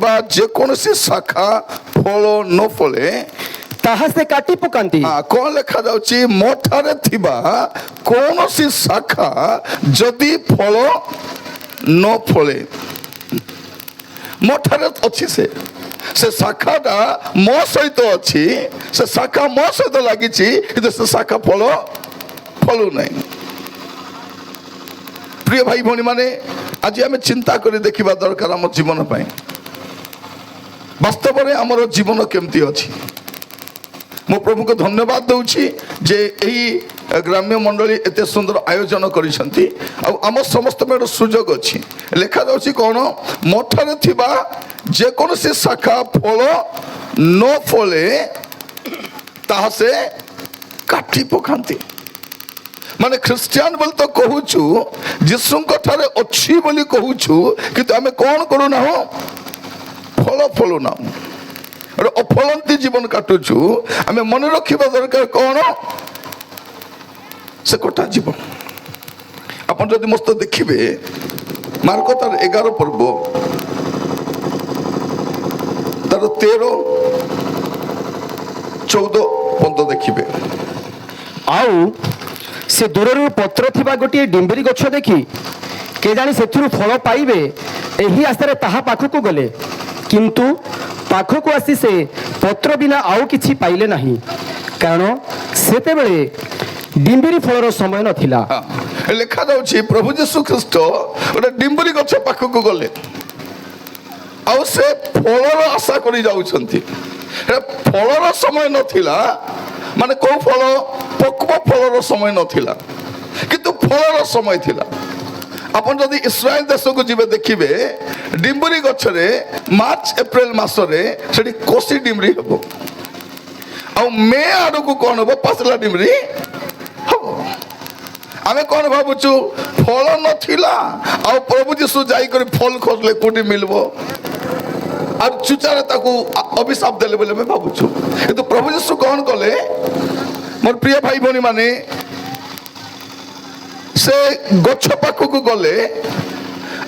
ଥିବା ଯେକୌଣସି ଶାଖା ଫଳ ନ ଫଳେ ତାହା ସେ କାଟି ପକାନ୍ତି। କଣ ଲେଖା ଯାଉଛି? ମୋ ଠାରେ ଥିବା କୌଣସି ଶାଖା ଯଦି ଫଳ ନ ଫଳେ, ମୋ ଠାରେ ଅଛି ସେ ଶାଖାଟା ମୋ ସହିତ ଅଛି, ସେ ଶାଖା ମୋ ସହିତ ଲାଗିଛି, କିନ୍ତୁ ସେ ଶାଖା ଫଳୁ ନାହିଁ। ପ୍ରିୟ ଭାଇ ଭଉଣୀ ମାନେ, ଆଜି ଆମେ ଚିନ୍ତା କରି ଦେଖିବା ଦରକାର ଆମ ଜୀବନ ପାଇଁ। ବାସ୍ତବରେ ଆମର ଜୀବନ କେମିତି ଅଛି? ମୁଁ ପ୍ରଭୁଙ୍କୁ ଧନ୍ୟବାଦ ଦେଉଛି ଯେ ଏହି ଗ୍ରାମ୍ୟ ମଣ୍ଡଳୀ ଏତେ ସୁନ୍ଦର ଆୟୋଜନ କରିଛନ୍ତି ଆଉ ଆମ ସମସ୍ତ ପାଇଁ ଗୋଟେ ସୁଯୋଗ ଅଛି। ଲେଖାଯାଉଛି କ'ଣ? ମୋ ଠାରେ ଥିବା ଯେକୌଣସି ଶାଖା ଫଳ ନ ଫଳେ ତାହା ସେ କାଟି ପକାନ୍ତି। ମାନେ ଖ୍ରୀଷ୍ଟିଆନ ବୋଲି ତ କହୁଛୁ, ଯୀଶୁଙ୍କ ଠାରେ ଅଛି ବୋଲି କହୁଛୁ, କିନ୍ତୁ ଆମେ କ'ଣ କରୁନାହୁଁ? ଫଳ ଫଳୁନାହୁଁ, ଗୋଟେ ଅଫଳନ୍ତି ଜୀବନ କାଟୁଛୁ। ଆମେ ମନେ ରଖିବା ଦରକାର କ'ଣ? ସେ କଟା ଜୀବନ। ଆପଣ ଯଦି ମସ୍ତ ଦେଖିବେ ମାର୍କ ତାର 11 ପର୍ବ ତାର 13-14 ଦେଖିବେ। ଆଉ ସେ ଦୂରରୁ ପତ୍ର ଥିବା ଗୋଟିଏ ଡିମ୍ବରି ଗଛ ଦେଖି କେଜାଣି ସେଥିରୁ ଫଳ ପାଇବେ ଏହି ଆଶାରେ ତାହା ପାଖକୁ ଗଲେ, କିନ୍ତୁ ପାଖକୁ ଆସି ସେ ପତ୍ର ବିନା ଆଉ କିଛି ପାଇଲେ ନାହିଁ, କାରଣ ସେତେବେଳେ ଡିମ୍ବରି ଫଳର ସମୟ ନଥିଲା। ଲେଖାଯାଉଛି ପ୍ରଭୁ ଯୀଶୁ ଖ୍ରୀଷ୍ଟ ଗୋଟେ ଡିମ୍ବରି ଗଛ ପାଖକୁ ଗଲେ ଆଉ ସେ ଫଳର ଆଶା କରି ଯାଉଛନ୍ତି। ଫଳର ସମୟ ନଥିଲା, ମାନେ କୋଉ ଫଳ? ପକ୍ୱ ଫଳର ସମୟ ନଥିଲା, କିନ୍ତୁ ଫଳର ସମୟ ଥିଲା। ଆପଣ ଯଦି ଇସ୍ରାଏଲ ଦେଶକୁ ଯିବେ ଦେଖିବେ ଡିମ୍ବରି ଗଛରେ ମାର୍ଚ୍ଚ ଏପ୍ରିଲ ମାସରେ ସେଠି କଷି ଡିମ୍ବରି ହେବ, ଆଉ ମେ ଆଡକୁ କ'ଣ ହବ? ପାତଲା ଡିମ୍ବରି ହବ। ଆମେ କ'ଣ ଭାବୁଛୁ? ଫଳ ନଥିଲା ଆଉ ପ୍ରଭୁ ଯୀଶୁ ଯାଇକରି ଫଳ ଖୋଜିଲେ କୋଉଠି ମିଳିବ, ଆଉ ଚୁଚାରେ ତାକୁ ଅଭିଶାପ ଦେଲେ ବୋଲି ଆମେ ଭାବୁଛୁ। କିନ୍ତୁ ପ୍ରଭୁ ଯୀଶୁ କ'ଣ କଲେ? ମୋର ପ୍ରିୟ ଭାଇ ଭଉଣୀ ମାନେ, ସେ ଗଛ ପାଖକୁ ଗଲେ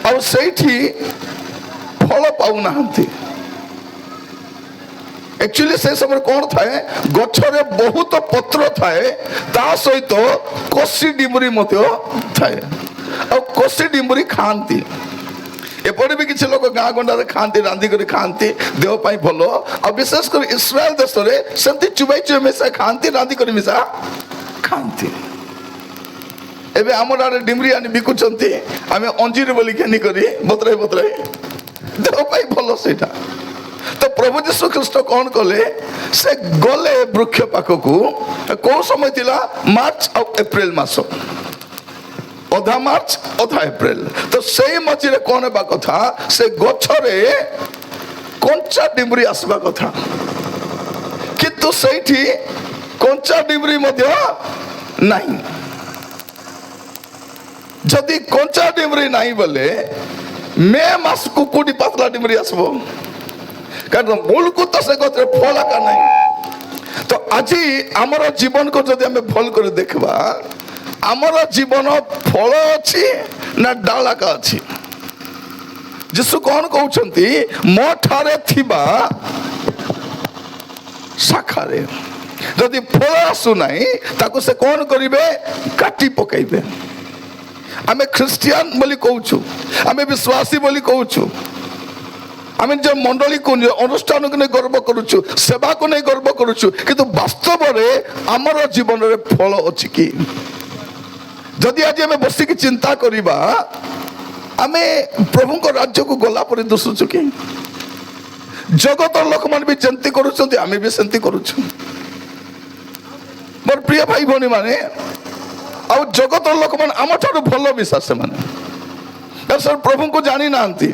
ଆଉ ସେଇଠି ଫଳ ପାଉନାହାନ୍ତି। एक्चुअली से समय कौन थाए? गछरे बहुत पत्र थाए, ता सहित कसी डिम्बरी थाए, और कसी डिम्बरी खाती। एपटे भी किसी लोग गाँ गंडारे खाती, रांधिक खाती, देह पाई भल। और विशेषकर इस्राएल देश में सेमती चुबाई चुबाई मिशा खाती, रांधिक मिशा खाती। एबे आमर आड़े डिम्बरी आनी बिकुचंती, आमे अंजीर बोली केनी करी बतराई बतराई देह पाई भल सेटा। तो प्रभु यीशु ख्रीस्ट कौन कले? से गले वृक्ष पाखकू। कौ समय थिला? मार्च और एप्रिल मास, अधा मार्च अधा एप्रिल। तो से मझे कौन बा कथा? से गछरे कंचा डिम्बरी आसबा कथा, किंतु सेठी कंचा डिम्बरी मध्य नहीं। जदि कंचा डिम्बरी नहीं बोले मे मास को कोटी पतला डिम्बरी आसबो, कारण मूल को तो से गछरे फल का नहीं। तो आज आमर जीवन को जदि हमें फल कर देखबा, आमर जीवन फल अच्छी ना डाला का अच्छी? यीशु कौन कहउछंती? मो ठारे थिबा शाखारे जदि फल आसु नहीं, ताको से कौन करिवे? काटी पकाइबे। आमे ख्रिस्टियन बोली कहउछु, आमे विश्वासी बोली कहउछु, आमे जो मंडली को अनुष्ठान को नहीं गर्व करुछु, सेवा को नहीं गर्व करुछु, किंतु वास्तव रे आमर जीवन रे फल अछि कि? जदि आज आमे बसी की चिंता करिबा, आमे प्रभु को राज्य को गला पर दुसुछु कि? जगत लोक मान भी जंती करुछंती, आमे भी सेंती करुछु। मोर प्रिय भाई भौणी माने, आ जगत लोक मान आम ठारू भल विश्वास से माने प्रभु को जानी नांती,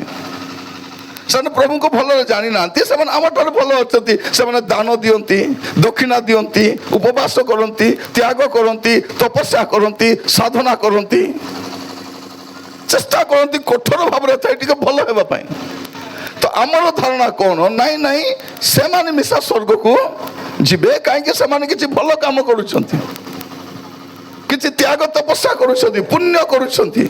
से प्रभु को भल जानी ना, से आम ठार भल अच्छा, से दान दियंती, दक्षिणा दियंती, उपवास करती, त्याग करती, तपस्या करती, साधना करती, चेष्टा करती कठोर भाव भल होगा। तो आमर धारणा कौन? नाई नाई से माने मिशा स्वर्ग को जीवे, कहीं किसी भल काम करुछंती, किसी त्याग तपस्या करुछंती, पुण्य करुछंती,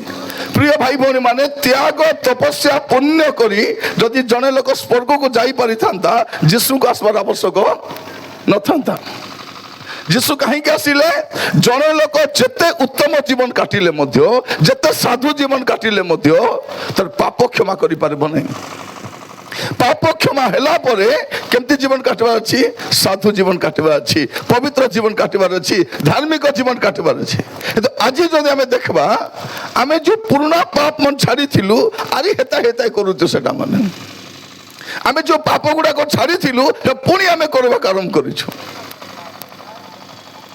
প্রিয় ভাই ভଉଣୀ ମାନେ ତ୍ୟାଗ ତପସ୍ୟା ପୁଣ୍ୟ କରି ଯଦି ଜଣେ ଲୋକ ସ୍ୱର୍ଗକୁ ଯାଇପାରିଥାନ୍ତା ଯୀଶୁଙ୍କୁ ଆସିବାର ଆବଶ୍ୟକ ନଥାନ୍ତା। ଯୀଶୁ କାହିଁକି ଆସିଲେ? ଜଣେ ଲୋକ ଯେତେ ଉତ୍ତମ ଜୀବନ କାଟିଲେ ମଧ୍ୟ, ଯେତେ ସାଧୁ ଜୀବନ କାଟିଲେ ମଧ୍ୟ ତାର ପାପ କ୍ଷମା କରିପାରିବ ନାହିଁ। ପାପ କ୍ଷମା ହେଲା ପରେ କେମିତି ଜୀବନ କାଟିବାର ଅଛି? ସାଧୁ ଜୀବନ କାଟିବାର ଅଛି, ପବିତ୍ର ଜୀବନ କାଟିବାର ଅଛି, ଧାର୍ମିକ ଜୀବନ କାଟିବାର ଅଛି। କିନ୍ତୁ ଆଜି ଯଦି ଆମେ ଦେଖିବା, ଆମେ ଯୋଉ ପୁରୁଣା ପାପ ମନ ଛାଡ଼ିଥିଲୁ, ଆରି ହେତା ହେତା କରୁଛୁ ସେଟା ମାନେ ଆମେ ଯୋଉ ପାପ ଗୁଡାକ ଛାଡ଼ିଥିଲୁ ପୁଣି ଆମେ କରିବାକୁ ଆରମ୍ଭ କରିଛୁ।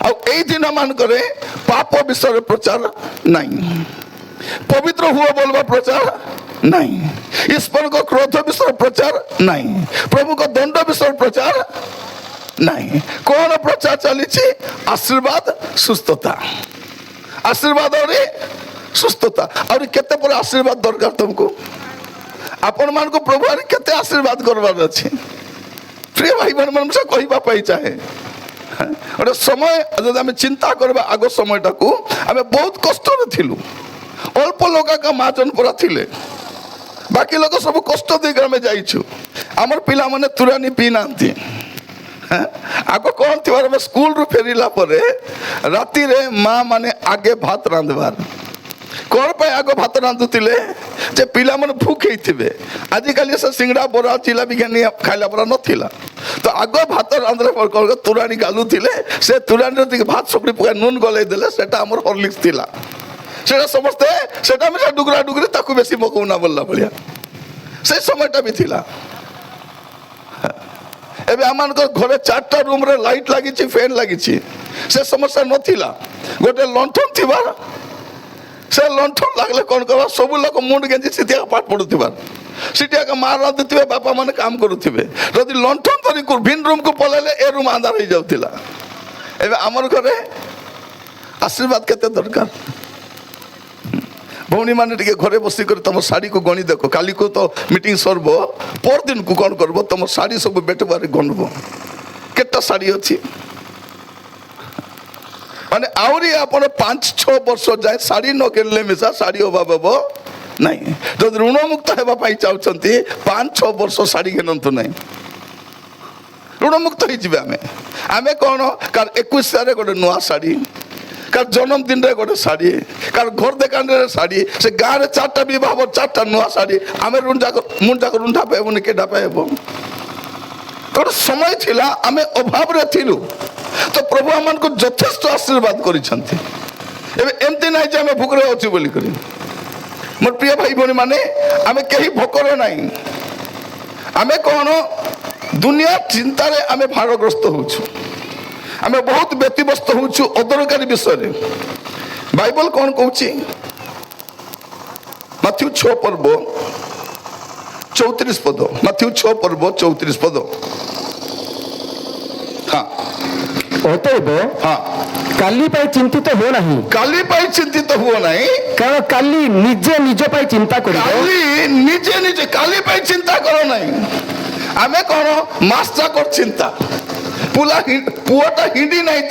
ଆଉ ଏଇ ଦିନ ମାନଙ୍କରେ ପାପ ବିଷୟରେ ପ୍ରଚାର ନାହିଁ, ପବିତ୍ର ହୁଅ ବୋଲବା ପ୍ରଚାର ନାହିଁ, ଈଶ୍ୱରଙ୍କ କ୍ରୋଧ ବିଷୟରେ ପ୍ରଚାର ନାହିଁ, ପ୍ରଭୁଙ୍କ ଦଣ୍ଡ ବିଷୟରେ ପ୍ରଚାର ନାହିଁ। କଣ ପ୍ରଚାର ଚାଲିଛି? ଆଶୀର୍ବାଦ, ସୁସ୍ଥତା, ଆଶୀର୍ବାଦ ଆହୁରି ସୁସ୍ଥତା। ଆହୁରି କେତେ ପରେ ଆଶୀର୍ବାଦ ଦରକାର ତୁମକୁ? ଆପଣ ମାନଙ୍କୁ ପ୍ରଭୁ ଆହୁରି କେତେ ଆଶୀର୍ବାଦ କରିବାର ଅଛି? ପ୍ରିୟ ଭାଇ ମାନଙ୍କୁ ସେ କହିବା ପାଇଁ ଚାହେଁ, ଗୋଟେ ସମୟ ଯଦି ଆମେ ଚିନ୍ତା କରିବା, ଆଗ ସମୟଟାକୁ ଆମେ ବହୁତ କଷ୍ଟରେ ଥିଲୁ। ଅଳ୍ପ ଲୋକ ମା ଜନପରା ଥିଲେ, ବାକି ଲୋକ ସବୁ କଷ୍ଟ ଦେଇକି ଆମେ ଯାଇଛୁ। ଆମର ପିଲାମାନେ ତୁରାନୀ ପିଇ ନାହାନ୍ତି। ଆଗ କ'ଣ ଥିବାର, ଆମେ ସ୍କୁଲରୁ ଫେରିଲା ପରେ ରାତିରେ ମା ମାନେ ଆଗେ ଭାତ ରାନ୍ଧିବାର। କ'ଣ ପାଇଁ ଆଗ ଭାତ ରାନ୍ଧୁଥିଲେ? ଯେ ପିଲାମାନେ ଭୁକ ହେଇଥିବେ। ଆଜିକାଲି ସେ ସିଙ୍ଗଡ଼ା ବରା ଜିଲାପି ଘେନି ଖାଇଲା ପରା ନଥିଲା, ତ ଆଗ ଭାତ ରାନ୍ଧିଲେ କ'ଣ ତୁରାଣୀ ଗାଲୁଥିଲେ। ସେ ତୁରାଣୀରେ ଟିକେ ଭାତ ସପଡ଼ି ପକାଇ ନୁନ ଗଲେଇ ଦେଲେ, ସେଟା ଆମର ହର୍ଲିକ୍ସ ଥିଲା। ସେଟା ସମସ୍ତେ ସେଟା ଆମେ ଡୁଗୁରା ଡୁଗୁରି ତାକୁ ବେଶୀ ମକଉନା ବୋଲିଲା ଭଳିଆ ସେ ସମୟଟା ବି ଥିଲା। ଏବେ ଆମମାନଙ୍କ ଘରେ 4ଟା ରୁମରେ ଲାଇଟ୍ ଲାଗିଛି, ଫ୍ୟାନ୍ ଲାଗିଛି। ସେ ସମସ୍ୟା ନଥିଲା। ଗୋଟେ ଲଣ୍ଠନ ଥିବାର, ସେ ଲଣ୍ଠନ ଲାଗିଲେ କ'ଣ କରିବା, ସବୁ ଲୋକ ମୁଣ୍ଡ ଗେଞ୍ଜି ସେଠି ପାଠ ପଢୁଥିବାର, ସେଠି ମା ରାନ୍ଧୁଥିବେ, ବାପା ମାନେ କାମ କରୁଥିବେ। ଯଦି ଲଣ୍ଠନ ଧରି ଭିନ୍ନ ରୁମକୁ ପଳେଇଲେ ଏ ରୁମ ଅନ୍ଧାର ହେଇଯାଉଥିଲା। ଏବେ ଆମର ଘରେ ଆଶୀର୍ବାଦ କେତେ ଦରକାର। ଭଉଣୀ ମାନେ ଟିକେ ଘରେ ବସିକରି ତମ ଶାଢ଼ୀକୁ ଗଣି ଦେଖ। କାଲିକୁ ତ ମିଟିଂ ସରିବ, ପରଦିନକୁ କ'ଣ କରିବ, ତମ ଶାଢ଼ୀ ସବୁ ବେଟବାରେ ଗଣିବ କେତେ ଶାଢ଼ୀ ଅଛି। ମାନେ ଆହୁରି ଆପଣ 5-6 ବର୍ଷ ଯାଏ ଶାଢ଼ୀ ନ କିଣିଲେ ମିଶା ଶାଢ଼ୀ ଅଭାବ ହେବ ନାହିଁ। ଯଦି ଋଣମୁକ୍ତ ହେବା ପାଇଁ ଚାହୁଁଛନ୍ତି 5-6 ବର୍ଷ ଶାଢ଼ୀ କିଣନ୍ତୁ ନାହିଁ, ଋଣମୁକ୍ତ ହେଇଯିବେ। ଆମେ କ'ଣ, କାହାର 21ରେ ଗୋଟେ ନୂଆ ଶାଢ଼ୀ, କାହାର ଜନ୍ମଦିନରେ ଗୋଟେ ଶାଢ଼ୀ, କାହାର ଘର ଦୋକାନରେ ଶାଢ଼ୀ, ସେ ଗାଁରେ 4ଟା ବିବାହ, 4ଟା ନୂଆ ଶାଢ଼ୀ। ଆମେ ମୁଣ୍ଡ ରୁଣ୍ଡା ପାଇବୁନି, କେଟା ପାଇବ। ଗୋଟେ ସମୟ ଥିଲା ଆମେ ଅଭାବରେ ଥିଲୁ, ତ ପ୍ରଭୁ ଆମମାନଙ୍କୁ ଯଥେଷ୍ଟ ଆଶୀର୍ବାଦ କରିଛନ୍ତି। ଏବେ ଏମିତି ନାହିଁ ଯେ ଆମେ ଭୋକରେ ଅଛୁ ବୋଲିକରି। ମୋର ପ୍ରିୟ ଭାଇ ଭଉଣୀ ମାନେ, ଆମେ କେହି ଭୋକରେ ନାହିଁ। ଆମେ କ'ଣ, ଦୁନିଆ ଚିନ୍ତାରେ ଆମେ ଭାରଗ୍ରସ୍ତ ହଉଛୁ, ଆମେ ବହୁତ ବ୍ୟତିବ୍ୟସ୍ତ ହଉଛୁ ଅଦରକାରୀ ବିଷୟରେ। ବାଇବଲ କ'ଣ କହୁଛି? ମାଥ୍ୟୁ 6 ପର୍ବ 34 ପଦ, ମାଥ୍ୟୁ 6 ପର୍ବ 34 ପଦ। ହଁ, ଅତଏବ କାଲି ପାଇଁ ଚିନ୍ତିତ ହୁଅ ନାହିଁ, କାଲି ପାଇଁ ଚିନ୍ତିତ ହୁଅ ନାହିଁ, କାରଣ କାଲି ନିଜେ ନିଜ ପାଇଁ ଚିନ୍ତା କରିବ। କାଲି ନିଜେ କାଲି ପାଇଁ ଚିନ୍ତା କର ନାହିଁ। ଆମେ କ'ଣ, ମାସ ଯାକ ଚିନ୍ତା, ପୁଅଟା ହିଣ୍ଡି ନାହିଁ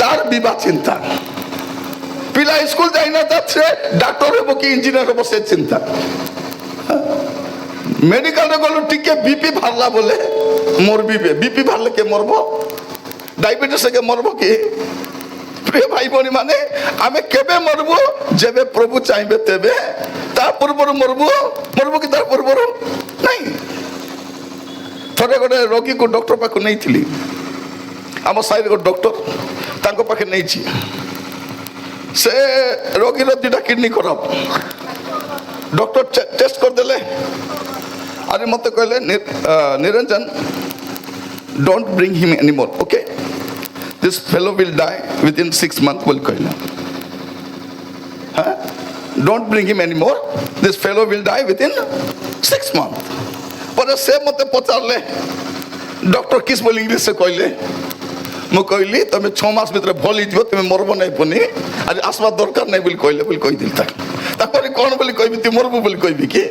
ତାର ବିବାହ ଚିନ୍ତା, ପିଲା ସ୍କୁଲ ଯାଇନଥା ସେ ଡାକ୍ତର ହେବ କି ଇଞ୍ଜିନିୟର ହେବ ସେ ଚିନ୍ତା, ମେଡିକାଲରେ ଗଲୁ ଟିକେ ବିପି ବାହାରିଲା ବୋଲେ ମୋର ବିପି ବାହାରିଲେ କିଏ ମରବ, ଡାଇବେଟିସ୍ କେ ମରବ କି? ପ୍ରିୟ ଭାଇ ଭଉଣୀ ମାନେ, ଆମେ କେବେ ମରବୁ? ଯେବେ ପ୍ରଭୁ ଚାହିଁବେ ତେବେ। ତା ପୂର୍ବରୁ ମରବୁ କି ତା ପୂର୍ବରୁ ନାହିଁ। ଥରେ ଗୋଟେ ରୋଗୀକୁ ଡକ୍ଟର ପାଖକୁ ନେଇଥିଲି, ଆମ ସାହିରେ ଗୋଟେ ଡକ୍ଟର, ତାଙ୍କ ପାଖେ ନେଇଛି। ସେ ରୋଗୀର 2ଟା କିଡନୀ ଖରାପ। ଡକ୍ଟର ଟେଷ୍ଟ କରିଦେଲେ, ଆରେ ମତେ କହିଲେ Niranjan, don't bring him anymore, okay, this fellow will die within 6 months ବୋଲି କହିଲେ। Don't bring him anymore, this fellow will die within 6 months। ପରେ ସେ ମତେ ପଚାରିଲେ, ଡକ୍ଟର କିସ୍ ବୋଲି ଇଂଲିଶରେ କହିଲେ। ମୁଁ କହିଲି ତମେ 6 ମାସ ଭିତରେ ଭଲ ହେଇଯିବ, ତମେ ମରବ ନାହିଁ ପୁନି, ଆରେ ଆସିବା ଦରକାର ନାହିଁ ବୋଲି କହିଲେ ବୋଲି କହିଥିଲି ତାକୁ। ତାପରେ କ'ଣ ବୋଲି କହିବି, ତୁ ମରବୁ ବୋଲି କହିବି କି?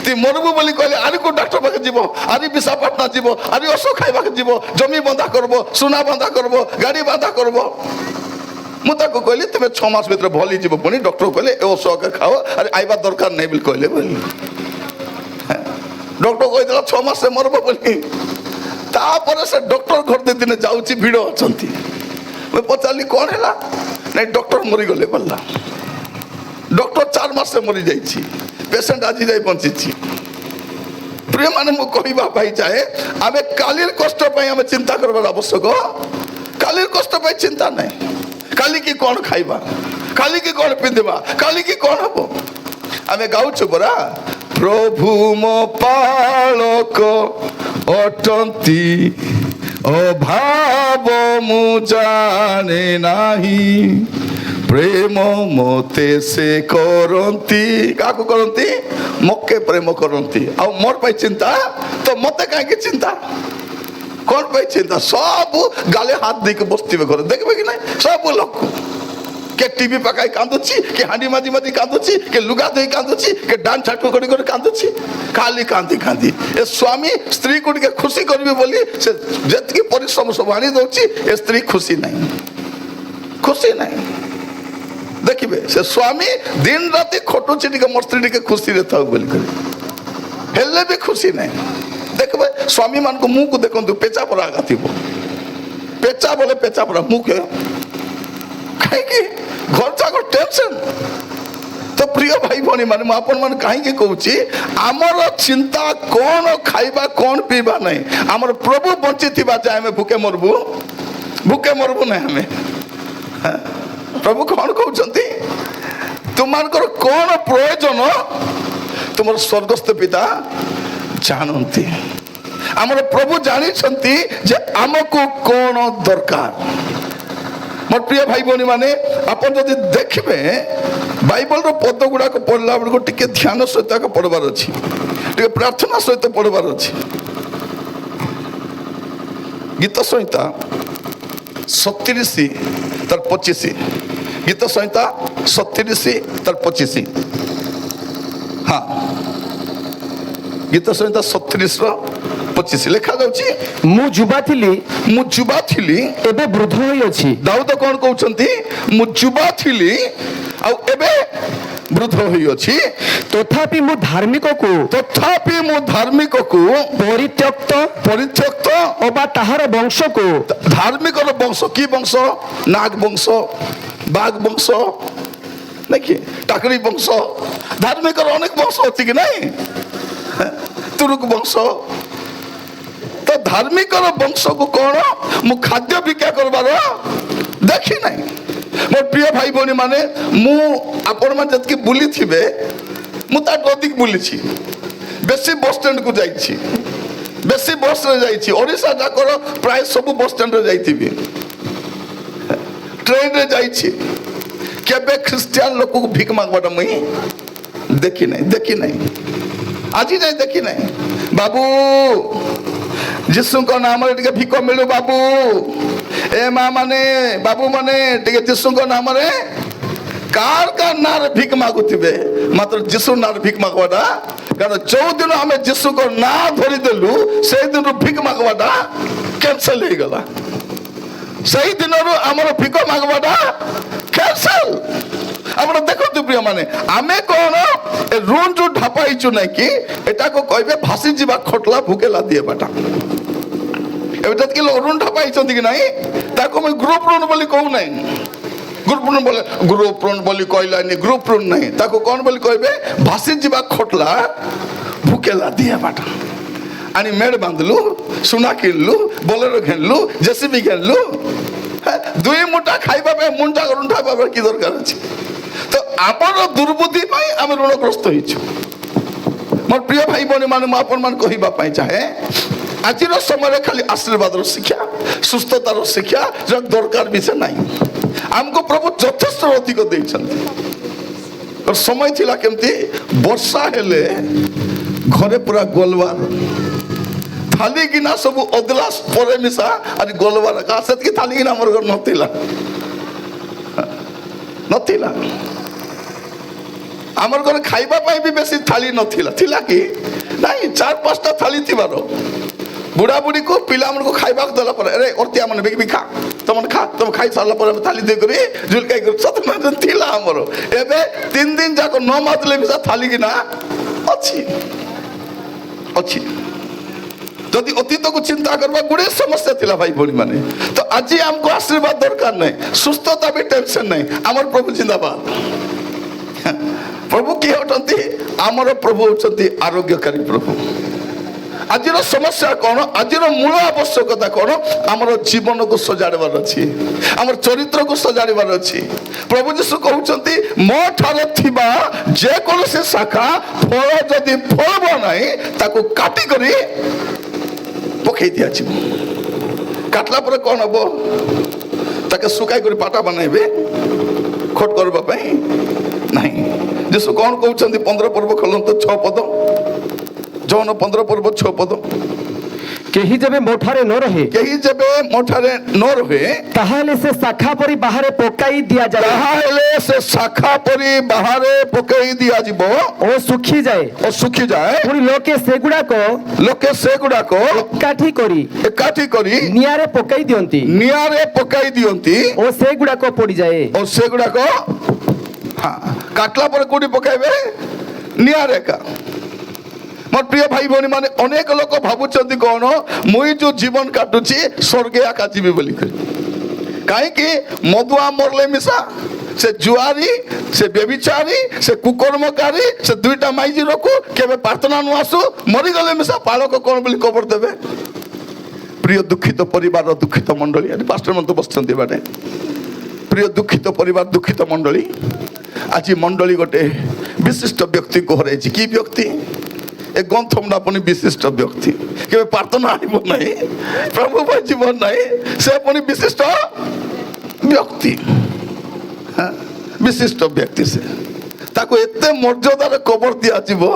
ତୁ ମରବୁ ବୋଲି କହିଲେ ଆରି କୋଉ ଡାକ୍ତର ପାଖେ ଯିବ, ଆରି ବିଶାଖାପାଟଣା ଯିବ, ଆରି ଔଷଧ ଖାଇବାକୁ ଯିବ, ଜମି ବନ୍ଧା କରିବ, ସୁନା ବନ୍ଧା କରିବ, ଗାଡ଼ି ବନ୍ଧା କରିବ। ମୁଁ ତାକୁ କହିଲି ତୁମେ 6 ମାସ ଭିତରେ ଭଲ ହେଇଯିବ। ପୁଣି ଡକ୍ଟର କହିଲେ ଏ ଔଷଧ ଖାଅ, ଆରେ ଆଇବା ଦରକାର ନାହିଁ ବୋଲି କହିଲେ ବୋଲି। ଡକ୍ଟର କହିଦେଲା 6 ମାସରେ ମରବ ବୋଲି। ତାପରେ ସେ ଡକ୍ଟର ଘର ଦିନେ ଯାଉଛି, ଭିଡ଼ ଅଛନ୍ତି। ମୁଁ ପଚାରିଲି କ'ଣ ହେଲା? ନାଇଁ ଡକ୍ଟର ମରିଗଲେ ବୋଲିଲା। ଡକ୍ଟର 4 ମାସରେ ମରିଯାଇଛି, ପେସେଣ୍ଟ ଆଜି ଯାଇ ବଞ୍ଚିଛି। ପ୍ରିୟ ମାନେ ମୁଁ କହିବା ପାଇଁ ଚାହେଁ, ଆମେ କାଲିର କଷ୍ଟ ପାଇଁ ଆମେ ଚିନ୍ତା କରିବାର ଆବଶ୍ୟକ। କାଲିର କଷ୍ଟ ପାଇଁ ଚିନ୍ତା ନାହିଁ। କାଲିକି କ'ଣ ଖାଇବା, କାଲିକି କ'ଣ ପିନ୍ଧିବା, କାଲିକି କ'ଣ ହବ। ଆମେ ଗାଉଛୁ ପରା, ପ୍ରଭୁ ମୋ ପାଳକ ଅଟନ୍ତି, ଅଭାବ ମୁଁ ଜାଣେ ନାହିଁ, ପ୍ରେମ ମତେ ସେ କରନ୍ତି। କାହାକୁ କରନ୍ତି? ମକେ ପ୍ରେମ କରନ୍ତି। ଆଉ ମୋର ପାଇଁ ଚିନ୍ତା ତ ମତେ କାହିଁକି ଚିନ୍ତା? କ'ଣ ପାଇଁ ଚିନ୍ତା? ସବୁ ଗାଲେ ହାତ ଦେଇକି ବସିଥିବେ ଘରେ, ଦେଖିବେ କି ନାହିଁ? ସବୁ ଲୋକ কে টিভি পাকাই কাঁদুছি, কে হাঁড়ি মাঝি মাঝি কাঁদুছি, কে লুগা ধোই কাঁদুছি, কে ডান ঠাটু করে করে কাঁদুছি। খালি কান্দি কান্দি এ স্বামী স্ত্রী কু টিকে খুশি করবে বলি সে যেতিকি পরিশ্রম সব আনি দଉଛି, এ স্ত্রী খুশি নাই, খুশি নাই। ଦେଖିବେ ସେ ସ୍ୱାମୀ ଦିନ ରାତି ଖଟୁଛି ଟିକେ ମୋ ସ୍ତ୍ରୀ ଟିକେ ଖୁସିରେ ଥାଉ ବୋଲି କରି, ହେଲେ ବି ଖୁସି ନାହିଁ। ଦେଖିବେ ସ୍ୱାମୀ ମାନଙ୍କୁ ମୁହଁକୁ ଦେଖନ୍ତୁ, ପେଚା ପରା ଆଗା ଥିବ। ପେଚା ବୋଲେ ପେଚା ପରା ମୁଖ, କାହିଁକି ଘର ଯାକ ଟେନସନ। ତ ପ୍ରିୟ ଭାଇ ଭଉଣୀ ମାନେ ମୁଁ ଆପଣ ମାନେ କାହିଁକି କହୁଛି, ଆମର ଚିନ୍ତା କ'ଣ ଖାଇବା କ'ଣ ପିଇବା ନାହିଁ। ଆମର ପ୍ରଭୁ ବଞ୍ଚିଥିବା ଯେ ଆମେ ଭୁକେ ମରବୁ, ଭୁକେ ମରବୁ ନାହିଁ ଆମେ। ପ୍ରଭୁ କ'ଣ କହୁଛନ୍ତି, ତୁମମାନଙ୍କର କ'ଣ ପ୍ରୟୋଜନ ତୁମର ସ୍ୱର୍ଗସ୍ଥ ପିତା ଜାଣନ୍ତି। ଆମର ପ୍ରଭୁ ଜାଣିଛନ୍ତି ଯେ ଆମକୁ କ'ଣ ଦରକାର। ମୋର ପ୍ରିୟ ଭାଇ ଭଉଣୀ ମାନେ, ଆପଣ ଯଦି ଦେଖିବେ ବାଇବଲର ପଦ ଗୁଡ଼ାକ ପଢ଼ିଲା ବେଳକୁ ଟିକେ ଧ୍ୟାନ ସହିତ ପଢ଼ିବାର ଅଛି, ଟିକେ ପ୍ରାର୍ଥନା ସହିତ ପଢ଼ିବାର ଅଛି। ଗୀତ ସଂହିତା 37:25, ଗୀତ ସଂହିତା 37:25। ହଁ, ଗୀତ ସଂହିତା 37:25 ଲେଖା ଯାଉଛି, ମୁଁ ଯୁବା ଥିଲି, ମୁଁ ଯୁବା ଥିଲି, ଏବେ ବୃଦ୍ଧ ହୋଇଅଛି। ଦାଉଦ କ'ଣ କହୁଛନ୍ତି? ମୁଁ ଯୁବା ଥିଲି ଆଉ ଏବେ ବୃଦ୍ଧ ହୋଇଅଛି, ତଥାପି ମୁଁ ଧାର୍ମିକକୁ, ତଥାପି ମୁଁ ଧାର୍ମିକକୁ ପରିତ୍ୟକ୍ତ ପରିତ୍ୟକ୍ତ ଅବା ତାହାର ବଂଶକୁ, ଧାର୍ମିକର ବଂଶ କି ବଂଶ? ନାଗ ବଂଶ, ବାଘ ବଂଶ, ନାଇଁ টাকরি বংশ। ধার্মিকর অনেক বংশ ଅଛି କି ନାଇଁ? তুরুক বংশ। তো ধার্মিকর বংশକୁ କ'ଣ ମୁଁ ଖାଦ୍ୟ ଭିକ୍ଷା କରିବାର ଦେଖି ନାହିଁ। ମୋର ପ୍ରିୟ ଭାଇ ଭଉଣୀ ମାନେ, ମୁଁ ଆପଣମାନେ ଯେତିକି ବୁଲିଥିବେ, ମୁଁ ତାଠୁ ଅଧିକ ବୁଲିଛି। ବେଶୀ ବସ୍ ଷ୍ଟାଣ୍ଡକୁ ଯାଇଛି, ବେଶୀ ବସ୍ରେ ଯାଇଛି। ଓଡ଼ିଶା ଯାକର ପ୍ରାୟ ସବୁ ବସ୍ ଷ୍ଟାଣ୍ଡରେ ଯାଇଥିବି, ଟ୍ରେନରେ ଯାଇଛି। କେବେ ଖ୍ରୀଷ୍ଟିଆନ ଲୋକକୁ ଭିକ ମାଗବାଟା ମୁଇଁ ଦେଖି ନାହିଁ, ଦେଖି ନାହିଁ, ଆଜି ଯାଏ ଦେଖି ନାହିଁ। ବାବୁ ଯୀଶୁଙ୍କ ନାମରେ ଟିକେ ଭିକ ମିଳୁ ବାବୁ, ଏ ମା ମାନେ ବାବୁ ମାନେ ଟିକେ ଯୀଶୁଙ୍କ ନାମରେ କାର କାର ନାଁରେ ଭିକ ମାଗୁଥିବେ, ମାତ୍ର ଯୀଶୁ ନାଁରେ ଭିକ ମାଗବାଟା। କାରଣ ଯୋଉଦିନ ଆମେ ଯୀଶୁଙ୍କ ନାଁ ଧରିଦେଲୁ, ସେଇଦିନରୁ ଭିକ ମାଗବାଟା କ୍ୟାନସଲ ହେଇଗଲା। ସେଇ ଦିନରୁ ଆମର ଭିକ ମାଗବାଟା କ୍ୟାନସଲ। ଆପଣ ଦେଖନ୍ତୁ ପ୍ରିୟ ମାନେ, ଆମେ କ'ଣ ଋଣ ଯୋଉ ଢାପା ହେଇଛୁ ନାଇଁ କି, ଏଟାକୁ କହିବେ ଭାସି ଯିବା ଖଟଲା ଭୁକେଲା ଦିଏବାଟା। ଏବେ ଯେତିକି ଋଣ ଢାପା ହେଇଛନ୍ତି କି ନାହିଁ, ତାକୁ ଆମେ ଗ୍ରୁପ ଋଣ ବୋଲି କହୁନାହିଁ। ଗ୍ରୁପ ଋଣ ବୋଲେ ଗ୍ରୁପ ଋଣ ବୋଲି କହିଲାନି, ଗ୍ରୁପ ଋଣ ନାହିଁ, ତାକୁ କ'ଣ ବୋଲି କହିବେ? ଭାସି ଯିବା ଖଟଲା ଭୁକେଲା ଦିଏବାଟା। ଆଣି ମେଡ଼ ବାନ୍ଧିଲୁ, ସୁନା କିଣିଲୁ, ବୋଲେରୋ ଘିଣିଲୁ, ଜେସିବି ଘିଣିଲୁ, 2 ମୁଠା ଖାଇବା ପାଇଁ ମୁଣ୍ଡା ଋଣ ଢାପା ପାଇଁ କି ଦରକାର ଅଛି? ତ ଆମର ଦୁର୍ବୁଦ୍ଧି ପାଇଁ ଆମେ ଋଣଗ୍ରସ୍ତ ହେଇଛୁ। ମୋର ପ୍ରିୟ ଭାଇ ଭଉଣୀ ମାନେ, ମୁଁ ଆପଣମାନଙ୍କୁ କହିବା ପାଇଁ ଚାହେଁ, ଆଜିର ସମୟରେ ଖାଲି ଆଶୀର୍ବାଦର ଶିକ୍ଷା, ସୁସ୍ଥତାର ଶିକ୍ଷା ଦରକାର ବି ସେ ନାହିଁ। ଆମକୁ ପ୍ରଭୁ ଯଥେଷ୍ଟ ଅଧିକ ଦେଇଛନ୍ତି। ସମୟ ଥିଲା କେମିତି, ବର୍ଷା ହେଲେ ଘରେ ପୁରା ଗୋଲବାର, ଥାଲି ଗିନା ସବୁ ଅଦଲା ପରେ ମିଶା ଆଜି ଗୋଲବାର। ସେତିକି ଥାଲି ଗିନା ଆମର ଘର ନଥିଲା, ନଥିଲା। ଆମର ଘରେ ଖାଇବା ପାଇଁ ବି ବେଶୀ ଥାଳି ନଥିଲା, ଥିଲା କି ନାଇଁ? 4-5ଟା ଥାଳି ଥିବାର बुढ़ा बुढ़ी को पिला मन को खाइबा देला पर अरे ओरतिया मन बेगी खा तुम खा तुम खाई सारला पर थाली दे करी झुलकाई कर सत मन थिला हमर एबे 3 दिन जाको न मातले मिसा थाली कि ना अछि अछि जदि अतीत को चिंता करबा गुड़े समस्या थिला भाई भोनी माने तो आज हमको आशीर्वाद दरकार नहीं सुस्थता भी टेंशन नहीं हमर प्रभु जिंदाबाद प्रभु किए होटंती आमर प्रभु होचंती आरोग्यकारी प्रभु आजिर समस्या कौन आजिर मूल आवश्यकता कौन आमर जीवन को सजाड़बार अच्छी आमर चरित्र को सजाड़बार अच्छी प्रभु जीशु कहउचंती मो ठारे थिबा जे कोनोसी शाखा फल जदि फलबो नाही ताको काटी करी पकई दिया काटला पर कौन हबो ताके सुकाई करी पाटा बनाइबे खोट करबा पई नहीं जीशु कौन कहउचंती 15 पर्व खोलंत 6 पद जौन 15 पर्व 6 पद केही जबे मोठारे न रहे केही जबे मोठारे न रहे ताहाले से शाखा परी बाहरे पकाई दिया जाए ताहाले से शाखा परी बाहरे पकाई दिया जिवो ओ सुखी जाए पुरी लोके सेगुडा को एकाठी करी नियारे पकाई दियंती ओ सेगुडा को पड़ी जाए हां काटला पर कोडी पकाइबे नियारे का मोर प्रिय भाई भौणी माने अनेक लोक भाबुचंती कोन मुई जो जीवन काटुची स्वर्गे आका जीवी बोली काहे कि मधुआ मरले मिसा से जुआरी से व्यभिचारी से कुकर्मकारी से दुईटा माइजी रखू केबे प्रार्थना न आसु मरि गले मिसा पालक कोन बोली खबर देबे प्रिय दुखित परिवार दुखित मंडली अनि पास्टर मन तो बसचंती बाटे प्रिय दुखित परिवार दुखित मंडली आज मंडली गोटे विशिष्ट व्यक्ति को हराइछि की व्यक्ति एक गंथमना पनि विशिष्ट व्यक्ति केबे प्रार्थना आइबो नहीं प्रभु भाई जीवन नहीं से पनि विशिष्ट व्यक्ति विशिष्ट व्यक्ति से ताको एते मर्यादार कबर दिया जीवो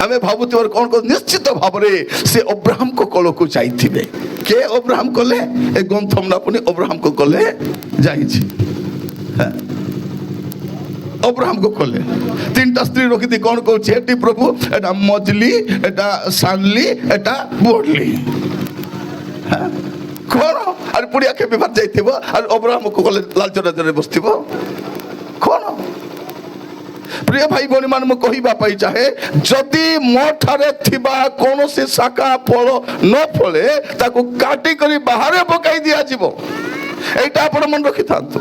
हमें भाबुतिवर कोन को निश्चित भाबरे से अब्राहम को कल को जाइथिबे के अब्राहम कले ए गंथमना पनि अब्राहम को कले जाइछि अब्राहम को कले 3टा स्त्री रखी दी कौन कहूँ एटी प्रभु एटा मजली एटा सानली एटा बोडली कौन अरे पुड़िया के विवाद जाइथिबो और अब्राहम को कले लाल चराचरे बसथिबो कौन प्रिय भाई भौणी मान मु कहिबा पाई चाहे जदि मो ठारे थिबा कोनोसी शाखा फल न फले ताको काटी करी बाहरे पकाई दिया जीवो एटा आपण मन रखि थांतु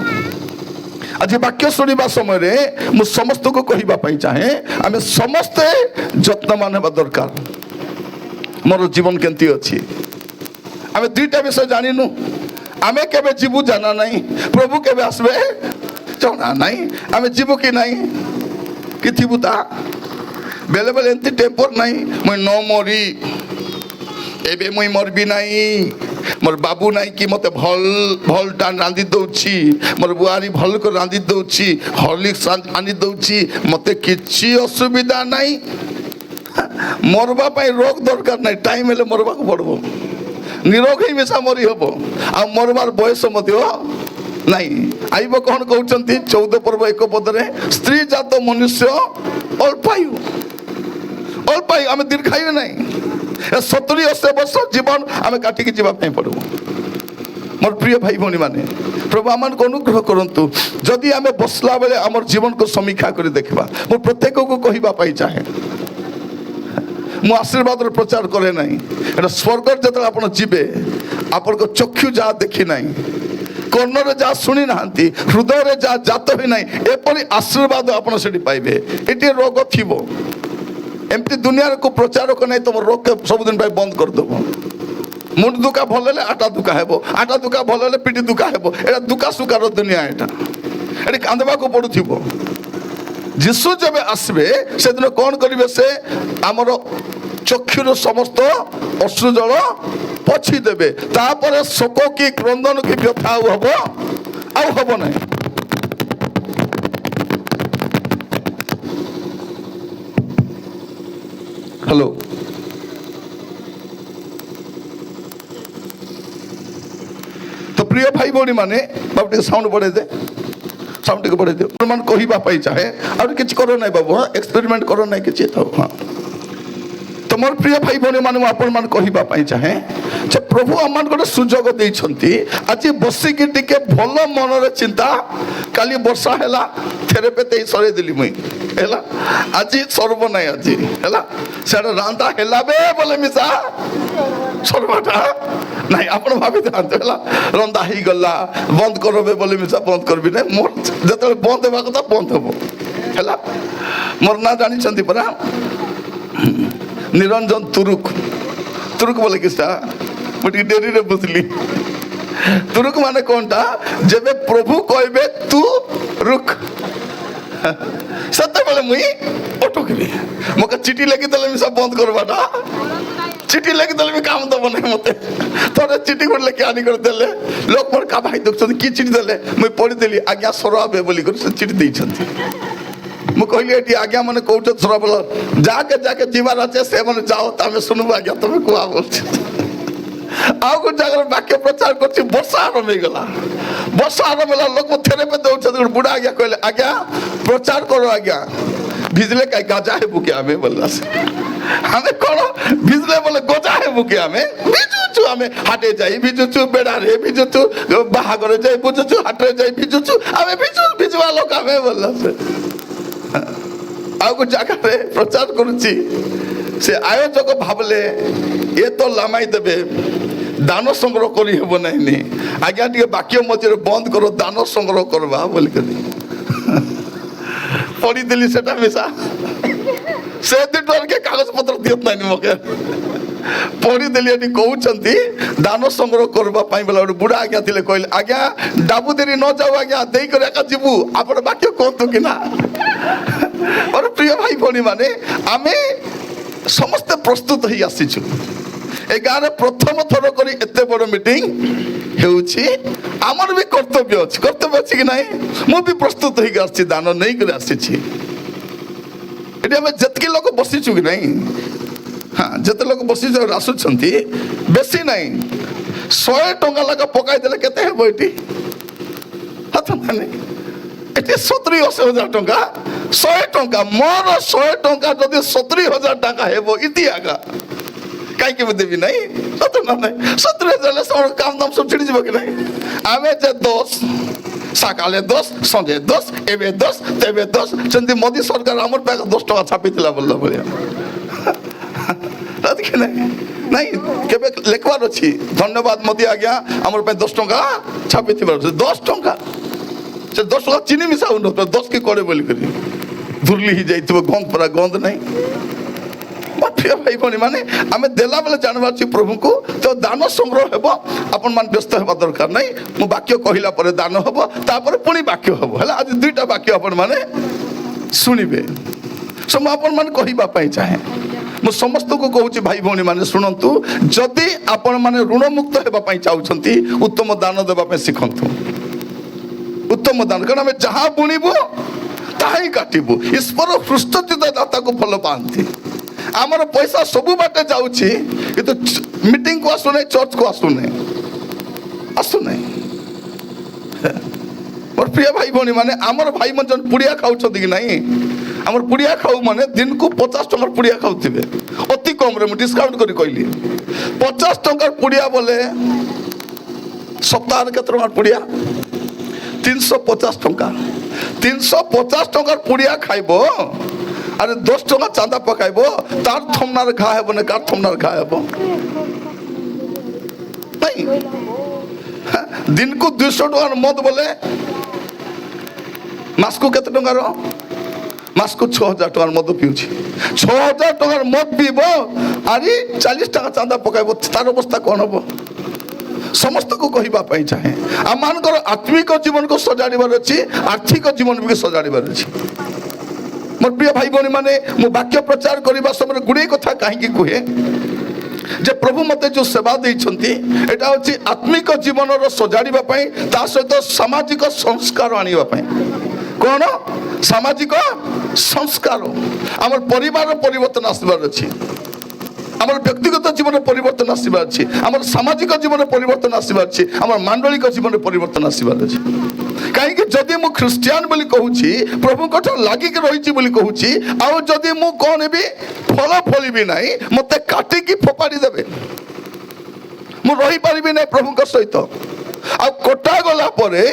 आज वाक्य शुणा समय मु समस्त को कहवा चाहे आम समस्ते जत्नवान होगा दरकार मोर जीवन केमती अच्छी आम 2टा विषय जानिनु आम केबे जीवु जाना नहीं प्रभु केबे आसबे जाना नहीं आम जीवु कि नहीं कि थीबु ता बेले बेले एंती टेम्पर नहीं मुई न मरी एबे मुई मरबी नहीं मोर बाबू नहीं कि मते भल भल टान रांधी दउछि मोर बुआरी भल को रांधी दउछि हॉर्लिक्स आनी दउछि मते किछि असुविधा नहीं मरबा पई रोग दरकार नहीं टाइम हेले मरबा को पड़बो निरोग ही मिसा मरी हबो आ मरबार बयस मध्य नहीं आइबो कोन कहउचंती 14 पर्व 1 पदरे स्त्री जात मनुष्य अल्पायु आमे दीर्घायु नहीं 70-80 वर्ष जीवन आम काटिकी जावाई पड़ो मोर प्रिय भाई भौणी माने प्रभु आम को अनुग्रह करंतु जदि आम बसला बेले आम जीवन को समीक्षा कर देखा मो प्रत्येक को कहवाई चाहे मु आशीर्वाद प्रचार करे ना स्वर्ग जो आप जीवे आपण चक्षु जहाँ देखी ना कर्णरे जहाँ शुणी ना हृदय जहाँ जात ही ना एपरी आशीर्वाद आप पाइबे ये रोग थी एमती दुनिया को प्रचार को नहीं तुम रोग के सबुदिन बंद करदेव मुंड दुखा भल हेले आटा दुखा हेबो आटा दुखा भल हेले पिटी दुखा हेबो एटा दुखा सुखार दुनिया एटा कांदवा को पड़ुथिबो जीशु जब आसबे से दिन कौन करेंगे से आमर चक्षुर समस्त अश्रु जल पछी देवे तापर शोक की क्रंदन की व्यथा हम ना हेलो तो प्रिय भाई भौणी माने बाबू साउंड बढ़े दे साउंड टिके बढ़े दे मान कहवा पाई चाहे और किछ करो नहीं बाबू हाँ एक्सपेरिमेंट करो नहीं किछ हाँ तो मोर प्रिय भाई भौणी माने आपण मान कहवा पाई चाहे যে প্রভু আমার গোটে সুযোগ ଦେଇଛନ୍ତି ଆଜି ବସିକି ଟିକେ ଭଲ ମନରେ ଚିନ୍ତା କାଲି ବର୍ଷା ହେଲା ଥେରେପେ ଦେଇ ସରେଇ ଦେଲି ମୁଇଁ ହେଲା ଆଜି ସର୍ବ ନାହିଁ ଆଜି ହେଲା ସେଟା ରାନ୍ଧା ହେଲା ବେ ବୋଲେ ମିଶା ସର୍ବାଟା ନାଇଁ ଆପଣ ଭାବିଥାନ୍ତୁ ହେଲା ରନ୍ଧା ହେଇଗଲା ବନ୍ଦ କରବେ ବୋଲେ ମିଶା ବନ୍ଦ କରିବି ନାହିଁ ମୋର ଯେତେବେଳେ ବନ୍ଦ ହେବା କଥା ବନ୍ଦ ହବ ହେଲା ମୋର ନାଁ ଜାଣିଛନ୍ତି ପରା ନିରଞ୍ଜନ ତୁରୁକ ତୁରୁକ ବୋଲେ କିସା ମୁଁ ଟିକେ ଡେରିରେ ବୁଝିଲି ତୁରୁକ ମାନେ କଣଟା ଯେବେ ପ୍ରଭୁ କହିବେ ତୁ ରୁକ ସେତେବେଳେ ମୁଇଁ ଅଟକିବି ମୋତେ ଚିଠି ଲେଖିଦେଲେ ମିଶା ବନ୍ଦ କରବାଟା ଚିଠି ଲେଖିଦେଲେ ବି କାମ ଦବ ନାହିଁ ମତେ ଥରେ ଚିଠି ଗୋଟେ ଲେଖି ଆଣିକରି ଦେଲେ ଲୋକ ମୋର କା ଭାଇ ଦେଖୁଛନ୍ତି କି ଚିଠି ଦେଲେ ମୁଇଁ ପଢିଦେଲି ଆଜ୍ଞା ସରାବେ ବୋଲିକରି ସେ ଚିଠି ଦେଇଛନ୍ତି ମୁଁ କହିଲି ଏଠି ଆଜ୍ଞା ମାନେ କୋଉଠି ସରାବଲ ଯାକେ ଯାକେ ଯିବାର ଅଛି ସେମାନେ ଯାଅ ତମେ ଶୁଣିବ ଆଜ୍ଞା ତମେ କୁହା ବୋଲଛି ଆଉ ଗୋଟେ ଜାଗାରେ ବାକ୍ୟ ପ୍ରଚାର କରୁଛି ବର୍ଷା ଆରମ୍ଭ ହେଇଗଲା ବର୍ଷା ଆରମ୍ଭ ହେଲା ଲୋକ ଥେରେପେ ଦଉଛନ୍ତି ଗୋଟେ ବୁଢା ଆଜ୍ଞା କହିଲେ ଆଜ୍ଞା ପ୍ରଚାର କର ଆଜ୍ଞା ଭିଜିଲେ କାଇଁ ଗାଜା ହେବୁ କି ଆମେ ବୋଲେ ଆମେ କଣ ଭିଜିଲେ ବୋଲେ ଗଜା ହେବୁ କି ଆମେ ଭିଜୁଛୁ ଆମେ ହାଟେ ଯାଇ ଭିଜୁଛୁ ବେଡାରେ ଭିଜୁଛୁ ବାହାଘରେ ଯାଇ ବୁଝୁଛୁ ହାଟରେ ଯାଇ ଭିଜୁଛୁ ଆମେ ଭିଜୁଆ ଲୋକ ଆମେ ବୋଲେ ଆଉ ଗୋଟେ ଜାଗାରେ ପ୍ରଚାର କରୁଛି ସେ ଆୟୋଜକ ଭାବିଲେ ଏ ତ ଲାମାଇ ଦେବେ ଦାନ ସଂଗ୍ରହ କରି ହେବ ନାହିଁ ଆଜ୍ଞା ଟିକେ ବାକ୍ୟ ମଝିରେ ବନ୍ଦ କର ଦାନ ସଂଗ୍ରହ କରବା ବୋଲିକରି ପଢିଦେଲି ସେଟା ମିଶା ସେ ଦିନ କେ କାଗଜ ପତ୍ର ଦିଅତ ନାହିଁ ମକେ ପଢିଦେଲି ଏଠି କହୁଛନ୍ତି ଦାନ ସଂଗ୍ରହ କରିବା ପାଇଁ ବେলা ଗୋଟେ ବୁଢା ଆଜ୍ଞା ଥିଲେ କହିଲେ ଆଜ୍ଞା ଡାବୁ ଦେରି ନ ଯାଉ ଆଜ୍ଞା ଦେଇକରି ଏକା ଯିବୁ ଆପଣ ବାକ୍ୟ କୁହନ୍ତୁ କି ନା ମୋର ପ୍ରିୟ ଭାଇ ଭଉଣୀ ମାନେ ଆମେ ସମସ୍ତେ ପ୍ରସ୍ତୁତ ହେଇ ଆସିଛୁ ଏ ଗାଁରେ ପ୍ରଥମ ଥର କରି ଏତେ ବଡ ମିଟିଂ ହେଉଛି ଆମର ବି କର୍ତ୍ତବ୍ୟ ଅଛି କି ନାହିଁ ମୁଁ ବି ପ୍ରସ୍ତୁତ ହେଇକି ଆସିଛି ଦାନ ନେଇକରି ଆସିଛି ଏଠି ଆମେ ଯେତିକି ଲୋକ ବସିଛୁ କି ନାହିଁ ହଁ ଯେତେ ଲୋକ ବସିଛୁ ଆସୁଛନ୍ତି ବେଶୀ ନାହିଁ 100 ଟଙ୍କା ଲେଖା ପକାଇ ଦେଲେ କେତେ ହେବ ଏଠି ହାତ ମାନେ ଏଠି 70-80 ହଜାର ଟଙ୍କା 100 ଟଙ୍କା ମୋର 100 ଟଙ୍କା ଯଦି 70,000 ଟଙ୍କା ହେବ ଇତି ଆଗା କାହିଁକି ମୁଁ ଦେବି ନାହିଁ ସତ ନା ନାହିଁ 70,000 କାମ ଦାମ ସବୁ ଛିଡ଼ିଯିବ କି ନାହିଁ ଆମେ ଯେ 10 ସକାଳେ 10 ସନ୍ଧ୍ୟା 10 ଏବେ 10 ତେବେ 10 ସେମିତି ମୋଦି ସରକାର ଆମର ପାଖରେ 10 ଟଙ୍କା ଛାପିଥିଲା ବୋଲିଲା ଭଳିଆ କି ନାହିଁ ନାଇଁ କେବେ ଲେଖବାର ଅଛି ଧନ୍ୟବାଦ ମୋଦି ଆଜ୍ଞା ଆମର ପାଇଁ 10 ଟଙ୍କା ଛାପିଥିବାର ଅଛି 10 ଟଙ୍କା ସେ 10 ଟଙ୍କା ଚିନି ମିଶା ହଉନଥିବ 10 କି କୋଡେ ବୋଲିକରି ଧୁର୍ଲି ହେଇଯାଇଥିବ ଗନ୍ଧ ପରା ଗନ୍ଧ ନାହିଁ ପ୍ରିୟ ଭାଇ ଭଉଣୀ ମାନେ ଆମେ ଦେଲା ବେଳେ ଜାଣିବାର ଅଛି ପ୍ରଭୁଙ୍କୁ ତ ଦାନ ସଂଗ୍ରହ ହେବ ଆପଣ ମାନେ ବ୍ୟସ୍ତ ହେବା ଦରକାର ନାହିଁ ମୁଁ ବାକ୍ୟ କହିଲା ପରେ ଦାନ ହେବ ତାପରେ ପୁଣି ବାକ୍ୟ ହେବ ହେଲା ଆଜି 2ଟା ବାକ୍ୟ ଆପଣ ମାନେ ଶୁଣିବେ ମୁଁ ଆପଣ ମାନେ କହିବା ପାଇଁ ଚାହେଁ ମୁଁ ସମସ୍ତଙ୍କୁ କହୁଛି ଭାଇ ଭଉଣୀ ମାନେ ଶୁଣନ୍ତୁ ଯଦି ଆପଣ ମାନେ ଋଣ ମୁକ୍ତ ହେବା ପାଇଁ ଚାହୁଁଛନ୍ତି ଉତ୍ତମ ଦାନ ଦେବା ପାଇଁ ଶିଖନ୍ତୁ ଉତ୍ତମ ଦାନ କାରଣ ଆମେ ଯାହା ବୁଣିବୁ ତାହା ହିଁ କାଟିବୁ ଈଶ୍ୱର ହୃଷ୍ଟଚିତ ଦାତାକୁ ଭଲ ପାଆନ୍ତି ଆମର ପଇସା ସବୁ ବାଟେ ଯାଉଛି କିନ୍ତୁ ମିଟିଂକୁ ଆସୁନାହିଁ ଚର୍ଚ୍ଚକୁ ଆସୁନାହିଁ ମୋର ପ୍ରିୟ ଭାଇ ଭଉଣୀ ମାନେ ଆମର ଭାଇ ମାନେ ପୁଡ଼ିଆ ଖାଉଛନ୍ତି କି ନାହିଁ ଆମର ପୁଡ଼ିଆ ଖାଉ ମାନେ ଦିନକୁ 50 ଟଙ୍କାର ପୁଡ଼ିଆ ଖାଉଥିବେ ଅତି କମରେ ମୁଁ ଡିସକାଉଣ୍ଟ କରି କହିଲି 50 ଟଙ୍କାର ପୁଡ଼ିଆ ବୋଲେ ସପ୍ତାହରେ କେତେ ଟଙ୍କାର ପୁଡ଼ିଆ 350 ଟଙ୍କା 350 ଟଙ୍କାର ପୁଡ଼ିଆ ଖାଇବ আরে 10 টাকা চাঁদা পকাইব তার থমনার ঘা হব না কার থমনার ঘা হব নাই দিনকু 200 টাকার মদ বলে মাসকু কেতে টাকার মাসকু 6000 টাকার মদ পিউছি 6000 টাকার মদ পিব আরে 40 টাকা চাঁদা পকাইব তার অবস্থা কোন হব ସମସ୍ତଙ୍କୁ କହିବା ପାଇଁ ଚାହେଁ ଆମମାନଙ୍କର ଆତ୍ମିକ ଜୀବନକୁ ସଜାଡ଼ିବାର ଅଛି ଆର୍ଥିକ ଜୀବନ ବି ସଜାଡ଼ିବାର ଅଛି ମୋର ପ୍ରିୟ ଭାଇ ଭଉଣୀ ମାନେ ମୁଁ ବାକ୍ୟ ପ୍ରଚାର କରିବା ସମୟରେ ଗୁଡ଼େ କଥା କାହିଁକି କୁହେ ଯେ ପ୍ରଭୁ ମୋତେ ଯେଉଁ ସେବା ଦେଇଛନ୍ତି ଏଟା ହେଉଛି ଆତ୍ମିକ ଜୀବନର ସଜାଡ଼ିବା ପାଇଁ ତା ସହିତ ସାମାଜିକ ସଂସ୍କାର ଆଣିବା ପାଇଁ କ'ଣ ସାମାଜିକ ସଂସ୍କାର ଆମର ପରିବାରର ପରିବର୍ତ୍ତନ ଆସିବାର ଅଛି আমার ব্যক্তিগত জীবনে পরিবর্তন আসবার আছে আমার সামাজিক জীবনে পরিবর্তন আসবার আছে আমার মান্ডলিক জীবনে পরিবর্তন আসবার আছে কাইকি যদি মু খ্রিস্টিয়ান বলি কহুছি প্রভুଙ୍କ ঠার লাগিকি রহিছি বলি কহুছি আর যদি মু কোন হেবি ফল ফলিবি নাই মতে কাটিকি ফোপাড়ি দেবে ମୁଁ ରହିପାରିବି ନାହିଁ ପ୍ରଭୁଙ୍କ ସହିତ। ଆଉ କଟା ଗଲା ପରେ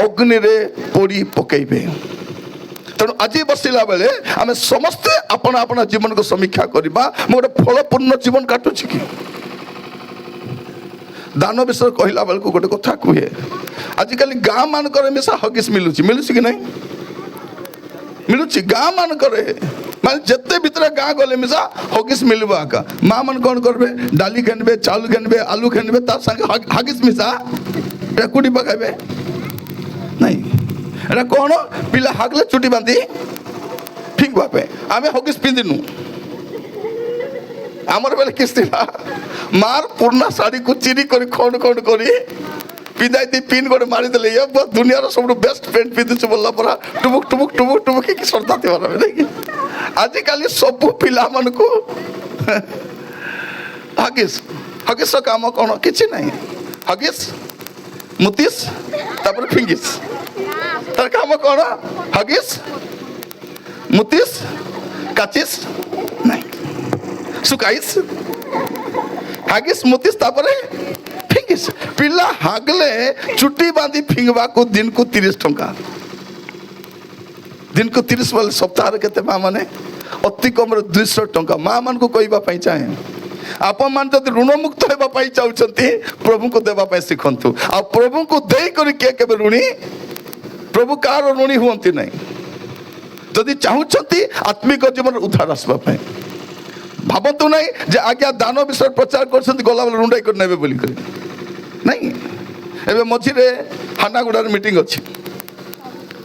ଅଗ୍ନିରେ ପୋଡ଼ି ପକେଇବେ। ତେଣୁ ଆଜି ବସିଲା ବେଳେ ଆମେ ସମସ୍ତେ ଆପଣ ଆପଣ ଜୀବନକୁ ସମୀକ୍ଷା କରିବା, ମୁଁ ଗୋଟେ ଫଳପୂର୍ଣ୍ଣ ଜୀବନ କାଟୁଛି କି? ଦାନ ବିଷୟରେ କହିଲା ବେଳକୁ ଗୋଟେ କଥା କୁହେ, ଆଜିକାଲି ଗାଁ ମାନଙ୍କରେ ମିଶା ହଗିସ୍ ମିଳୁଛି କି ନାହିଁ? ମିଳୁଛି ଗାଁ ମାନଙ୍କରେ, ମାନେ ଯେତେ ଭିତରେ ଗାଁ ଗଲେ ମିଶା ହଗିସ୍ ମିଳିବ। ଆକା ମା ମାନେ କ'ଣ କରିବେ, ଡାଲି ଘେନିବେ, ଚାଉଳ ଘେନିବେ, ଆଲୁ ଘେନିବେ, ତାର ସାଙ୍ଗେ ହଗିସ୍ ମିଶା ଏଟା କୁଟି ପକାଇବେ ନାଇଁ। ଏଟା କ'ଣ, ପିଲା ହାଗଲେ ଚୁଟି ବାନ୍ଧି ଫିଙ୍ଗବା ପାଇଁ ଆମେ ହଗିସ୍ ପିନ୍ଧିନୁ। ଆମର ବେଲେ କିସ୍ ଥିଲା, ମାର ପୁରୁଣା ଶାଢ଼ୀକୁ ଚିରି କରି ଖଣ୍ଡ ଖଣ୍ଡ କରି ପିନ୍ଧାଇ ପିନ୍ ଗୋଟେ ମାରିଦେଲେ ଇଏ ଦୁନିଆର ସବୁଠୁ ବେଷ୍ଟ ପ୍ୟାଣ୍ଟ ପିନ୍ଧୁଛୁ ବୋଲିଲା ପରା ଟୁବୁକ ଟୁବୁକ ଟୁବୁକ ଟୁବୁକ କି ଶ୍ରଦ୍ଧା ଥିବାର ନାଇଁ। ଆଜିକାଲି ସବୁ ପିଲାମାନଙ୍କୁ ହଗିସ୍, ହଗିସ୍ର କାମ କ'ଣ? କିଛି ନାହିଁ। ହଗିସ୍, ମୁତିସ୍, ତାପରେ ଫିଙ୍ଗିସ୍। ତାର କାମ କ'ଣ? ହଗିସ୍, ମୁତିସ୍, କାଚିସ୍ ନାଇଁ, ସୁକାଇସ୍, ହାଗିସ୍, ମୁତିସ୍, ତାପରେ ଫିଙ୍ଗିସ୍। ପିଲା ହାଗଲେ ଚୁଟି ବାନ୍ଧି ଫିଙ୍ଗବାକୁ ଦିନକୁ 30 ଟଙ୍କା। ଦିନକୁ 30 ବୋଲେ ସପ୍ତାହରେ କେତେ ମା ମାନେ? ଅତି କମରେ 200 ଟଙ୍କା। ମା ମାନଙ୍କୁ କହିବା ପାଇଁ ଚାହେଁ, ଆପଣ ମାନେ ଯଦି ଋଣମୁକ୍ତ ହେବା ପାଇଁ ଚାହୁଁଛନ୍ତି ପ୍ରଭୁଙ୍କୁ ଦେବା ପାଇଁ ଶିଖନ୍ତୁ। ଆଉ ପ୍ରଭୁଙ୍କୁ ଦେଇକରି କିଏ କେବେ ଋଣୀ? ପ୍ରଭୁ କାହାର ଋଣୀ ହୁଅନ୍ତି ନାହିଁ। ଯଦି ଚାହୁଁଛନ୍ତି ଆତ୍ମିକ ଜୀବନରେ ଉଦ୍ଧାର ଆସିବା ପାଇଁ, ଭାବନ୍ତୁ ନାହିଁ ଯେ ଆଜ୍ଞା ଦାନ ବିଷୟରେ ପ୍ରଚାର କରୁଛନ୍ତି ଗଲାବେଳେ ରୁଣ୍ଡାଇ କରି ନେବେ ବୋଲିକରି ନାଇଁ। ଏବେ ମଝିରେ ହାନାଗୁଡ଼ାରେ ମିଟିଂ ଅଛି,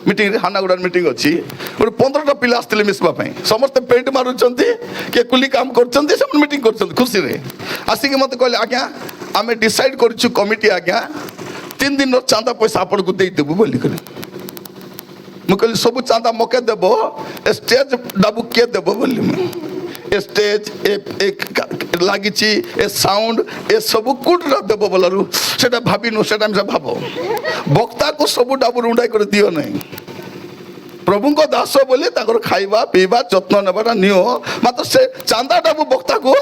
ମିଟିଂରେ ହାନାଗୁଡ଼ାରେ ମିଟିଂ ଅଛି, ଗୋଟେ 15ଟା ପିଲା ଆସିଥିଲେ ମିଶିବା ପାଇଁ। ସମସ୍ତେ ପେଣ୍ଟ ମାରୁଛନ୍ତି, କିଏ କୁଲି କାମ କରୁଛନ୍ତି, ସେମାନେ ମିଟିଂ କରୁଛନ୍ତି ଖୁସିରେ। ଆସିକି ମୋତେ କହିଲେ ଆଜ୍ଞା ଆମେ ଡିସାଇଡ୍ କରିଛୁ କମିଟି ଆଜ୍ଞା 3 ଦିନର ଚାନ୍ଦା ପଇସା ଆପଣଙ୍କୁ ଦେଇଦେବୁ ବୋଲିକରି। ମୁଁ କହିଲି ସବୁ ଚାନ୍ଦା ମକେ ଦେବ, ଷ୍ଟେଜ ଡାବୁ କିଏ ଦେବ ବୋଲି। স্টেজ লাগিছি এ সাউন্ড এ সবু কোটরা দেব বলারু সেটা ভাবিনু, সেটা আমি ভাব বক্তাকে সবু ডাবু রুন্ডাই করে দিও নাই। প্রভুঙ্ক দাস বলে তাଙ୍କର খাইবা পিଇବା যত্ন নেবাটা নিও, মাত্র সে চান্দা ডাবু বক্তাকে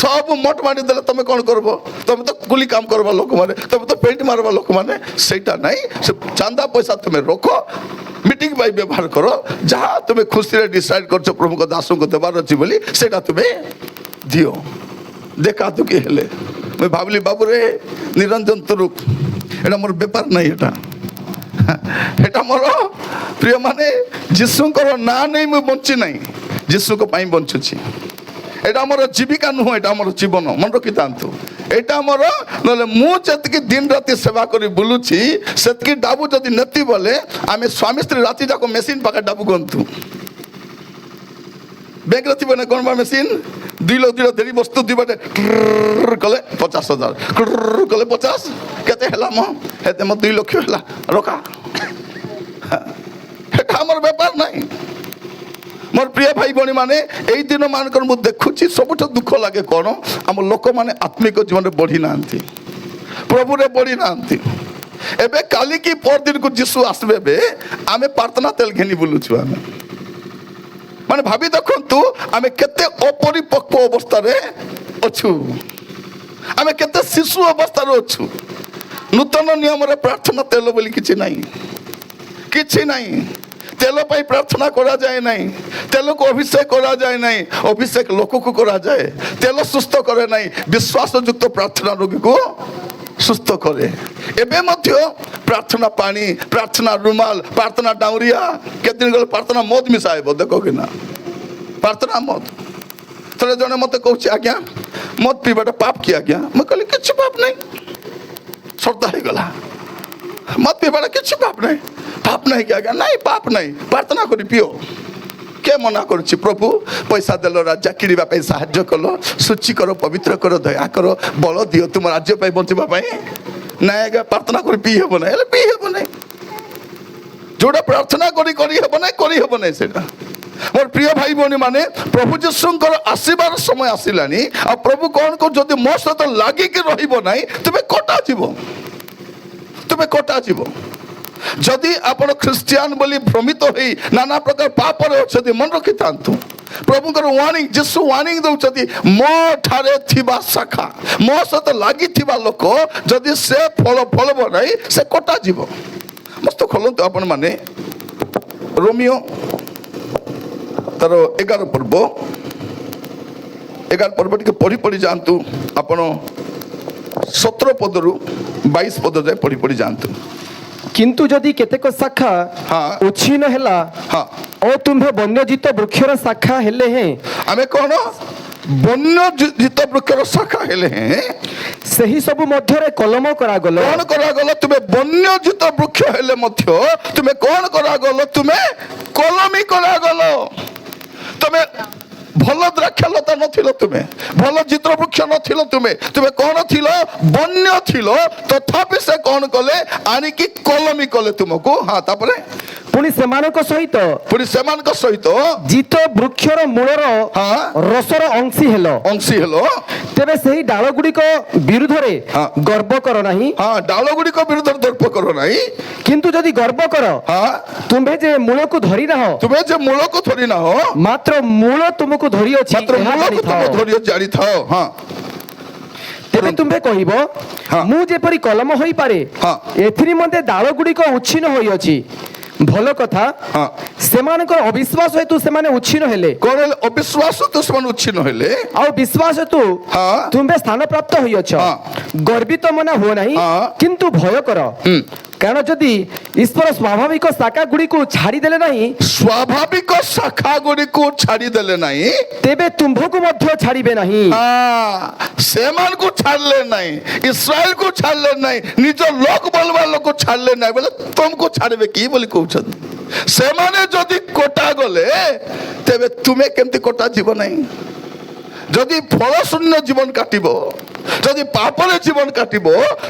সবু মট মারি দেলে তুমি কোন করব? তুমি তো কুলি কাম করবা লোক মানে, তুমি তো পেন্ট মারবা লোক মানে, সেইটা নাই। সে চান্দা পয়সা তুমি রখো, মিটিং পাই ব্যবহার করো, যাহা তুমি খুশিরে ডিসাইড করছো প্রভুঙ্ক দাসଙ୍କୁ দেবার ଅଛି ବୋଲି সেটা তুমি দিও। দেখা দুঃখী হেলে মুই ভাবলি বাবুরে নিরঞ্জন তুরুক এটা মোর ব্যাপার নাই, এটা মোর প্রিয় মানে যিশুঙ্কর না নেই মুই বঞ্চি নাই, যিশুଙ୍କ ପାଇଁ বঞ্চুছি। এটা আমার জীবিকা নুহ, এটা আমার জীবন, মনে রখিথান্তু। এটা আমার নহলে মু যেতিকি দিন রাতি সেবা করে বুলুছি সেতিকি ডাবু যদি নেতি বলে আমি স্বামী স্ত্রী রাতি যাক মেশিন পাকা ডাবু গন্তু। ব্যাংকরে থিব না কোন মেশিন 2 লোক 2 দেরি বস্তু দিবাটে কলে 50,000 কলে 50 কেতে হেলা ম হেতে ম 2 লক্ষ হেলা রকা। এটা আমার ব্যাপার নাই। মোর প্রিয় ভাই ভনী মানে এই দিন মানকর মু দেখুছি সবুঠ দুঃখ লাগে কোন আম লোক মানে আত্মিক জীবনে বড়ি নাহান্তি, প্রভুরে বড়ি নাহান্তি। এবে কালি কি পরদিন কু যিশু আসবে বে আমি প্রার্থনা তেল ঘেনি বুলুছু। আমি মানে ভাবি দেখন্তু আমি কেতে অপরিপক্ক অবস্থারে অছু, আমি কেতে শিশু অবস্থারে অছু। নূতন নিয়মরে প্রার্থনা তেল বলি কিছু নাই, কিছু নাই। তেল পাই প্রার্থনা করা যায় নাই, তেলକୁ অভিষেক করা যায় নাই, অভিষেক লোকକୁ করা যায়। তেল সুস্থ করে নাই, বিশ্বাসযুক্ত প্রার্থনা রোগীକୁ সুস্থ করে। এবে মধ্য প্রার্থনা পানি, প্রার্থনা রুমাল, প্রার্থনা ডাউরিয়া, কেতদিন গেলে প্রার্থনা মদ মিশাইব দেখো কিনা, প্রার্থনা মদ। থরে জনে মতে কହୁଛି আজ্ঞা মদ পিবাটা পাপ কি আজ্ঞা? ମୁଁ କହିଲି କିଛି ପାପ ନାହିଁ। শ্রদ্ধা হয়ে গলা মদ পিবাটা କିଛି পাপ ନାହିଁ। পাপ নাই কি আজ্ঞা? নাই পাপ নাই, প্রার্থনা করি পিও। কে মনা করছি? প্রভু পয়সা দেল, রাজা কিনিবা পাই সাহায্য কল, সূচি কর, পবিত্র কর, দয়া কর, বল দিও তুম রাজ্য পাই বঞ্চিবা পাই। না আজ্ঞা প্রার্থনা করে পিই হব না, হলে পিই হব না। যোটা প্রার্থনা করি করি হব না, করি হব না সেটা। মোর প্রিয় ভাই ভনী মানে প্রভু যীশুঙ্কর আসিবার সময় আসিলানি। আর প্রভু কোন কো যদি মো সହିତ লাগিকি রহিব নাই তুমি কটা জীব, তুমি কটা জীব। যদি ଆପଣ ଖ୍ରୀଷ୍ଟିଆନ ବୋଲି ଭ୍ରମିତ ହୋଇ ନାନା ପ୍ରକାର ପାପରେ ଅଛନ୍ତି ମନେ ରଖିଥାନ୍ତୁ ପ୍ରଭୁଙ୍କର ୱାର୍ଣ୍ଣିଂ ଯୀଶୁ ୱାର୍ଣ୍ଣିଂ ଦେଉଛନ୍ତି ମୋ ଠାରେ ଥିବା ଶାଖା ମୋ ସହିତ ଲାଗିଥିବା ଲୋକ ଯଦି ସେ ଫଳ ଫଳିବ ନାହିଁ ସେ କଟାଯିବ। ମସ୍ତ ଖୋଲନ୍ତୁ ଆପଣମାନେ ରୋମିଓ ତାର 11 ପର୍ବ ଟିକେ ପଢି ଯାଆନ୍ତୁ ଆପଣ 17 ପଦରୁ 22 ପଦ ଯାଏ ପଢି ଯାଆନ୍ତୁ। କିନ୍ତୁ ଯଦି କେତେକ ଶାଖା ହଁ। ଉଚ୍ଛିନ୍ନ ହେଲା ହଁ ଓ ତୁମ୍ଭେ ବନ୍ୟଜିତ ବୃକ୍ଷର ଶାଖା ହେଲେ ହେଁ ଆମେ କ'ଣ ବନ୍ୟଜିତ ବୃକ୍ଷର ଶାଖା ହେଲେ ହେଁ ସେହି ସବୁ ମଧ୍ୟରେ କଲମ କରାଗଲ। କ'ଣ କରାଗଲ ତୁମେ ବନ୍ୟଜିତ ବୃକ୍ଷ ହେଲେ ମଧ୍ୟ ତୁମେ କ'ଣ କରାଗଲ ତୁମେ କଲମୀ କରାଗଲ। ତୁମେ ଭଲ ଦ୍ରାକ୍ଷାଲତା ନଥିଲ ତୁମେ ଭଲ ଜିତ ବୃକ୍ଷ ନଥିଲ ତୁମେ କ'ଣ ଥିଲ ବନ୍ୟ ଥିଲ ତଥାପି ସେ କ'ଣ କଲେ ଆଣିକି କଲମୀ କଲେ ତୁମକୁ। ହଁ ତାପରେ ପୁଣି ସେମାନଙ୍କ ସହିତ ଜିତ ବୃକ୍ଷର ମୂଳର ହଁ। ରସର ଅଂଶୀ ହେଲ। ତେବେ ସେହି ଡାଳ ଗୁଡ଼ିକ ବିରୁଦ୍ଧରେ ହଁ। ଗର୍ବ କର ନାହିଁ। ହଁ ଡାଳ ଗୁଡ଼ିକ ବିରୁଦ୍ଧରେ ଦର୍ପ କର ନାହିଁ କିନ୍ତୁ ଯଦି ଗର୍ବ କର ହଁ ତୁମ୍ଭେ ଯେ ମୂଳକୁ ଧରି ନାହ ତୁମେ ଯେ ମୂଳକୁ ଧରି ନାହ ମାତ୍ର ମୂଳ ତୁମକୁ ଧରି ଅଛି ମାତ୍ର ଏହା ମୂଳକୁ ତୁମେ ଜାଣିଥାଅ। ଧରି ଜାଣିଥାଅ। ହଁ ତେବେ ତୁମ୍ଭେ କହିବ ହଁ। ମୁଁ ଯେପରି କଲମ ହୋଇପାରେ ହଁ। ଏଥିରେ ମଧ୍ୟ ଡାଳ ଗୁଡ଼ିକ ଉଚ୍ଛିନ୍ନ ହୋଇଅଛି। ଭଲ କଥା ହଁ। ସେମାନଙ୍କର ଅବିଶ୍ୱାସ ହେତୁ ସେମାନେ ଉଚ୍ଛିନ୍ନ ହେଲେ କ'ଣ ହେଲେ ଅବିଶ୍ୱାସ ତ ସେମାନେ ଉଚ୍ଛିନ୍ନ ହେଲେ ଆଉ ବିଶ୍ୱାସ ହେତୁ ହଁ। ତୁମ୍ଭେ ସ୍ଥାନ ପ୍ରାପ୍ତ ହୋଇଅଛ। ହଁ। ଗର୍ବିତ ମନା ହୁଅ ନାହିଁ ହଁ। କିନ୍ତୁ ଭୟ କର କାରଣ ଯଦି ଈଶ୍ୱର ସ୍ୱାଭାବିକ ଶାଖା ଗୁଡ଼ିକୁ ଛାଡ଼ିଦେଲେ ନାହିଁ ସ୍ୱାଭାବିକ ଶାଖା ଗୁଡ଼ିକୁ ଛାଡ଼ିଦେଲେ ନାହିଁ ତେବେ ତୁମ୍ଭକୁ ମଧ୍ୟ ଛାଡ଼ିବେ ନାହିଁ। ସେମାନଙ୍କୁ ଛାଡ଼ିଲେ ନାହିଁ ଇସ୍ରାଏଲକୁ ଛାଡ଼ିଲେ ନାହିଁ ନିଜ ଲୋକ ବୋଲବା ଲୋକ ଛାଡ଼ିଲେ ନାହିଁ ବୋଲେ ତୁମକୁ ଛାଡ଼ିବେ କି ବୋଲି କହୁଛନ୍ତି। ସେମାନେ ଯଦି କଟା ଗଲେ ତେବେ ତୁମେ କେମିତି କଟା ଯିବ ନାହିଁ। ଯଦି ଫଳ ଶୂନ୍ୟ ଜୀବନ କାଟିବ ଯଦି ପାପରେ ଜୀବନ କାଟିବ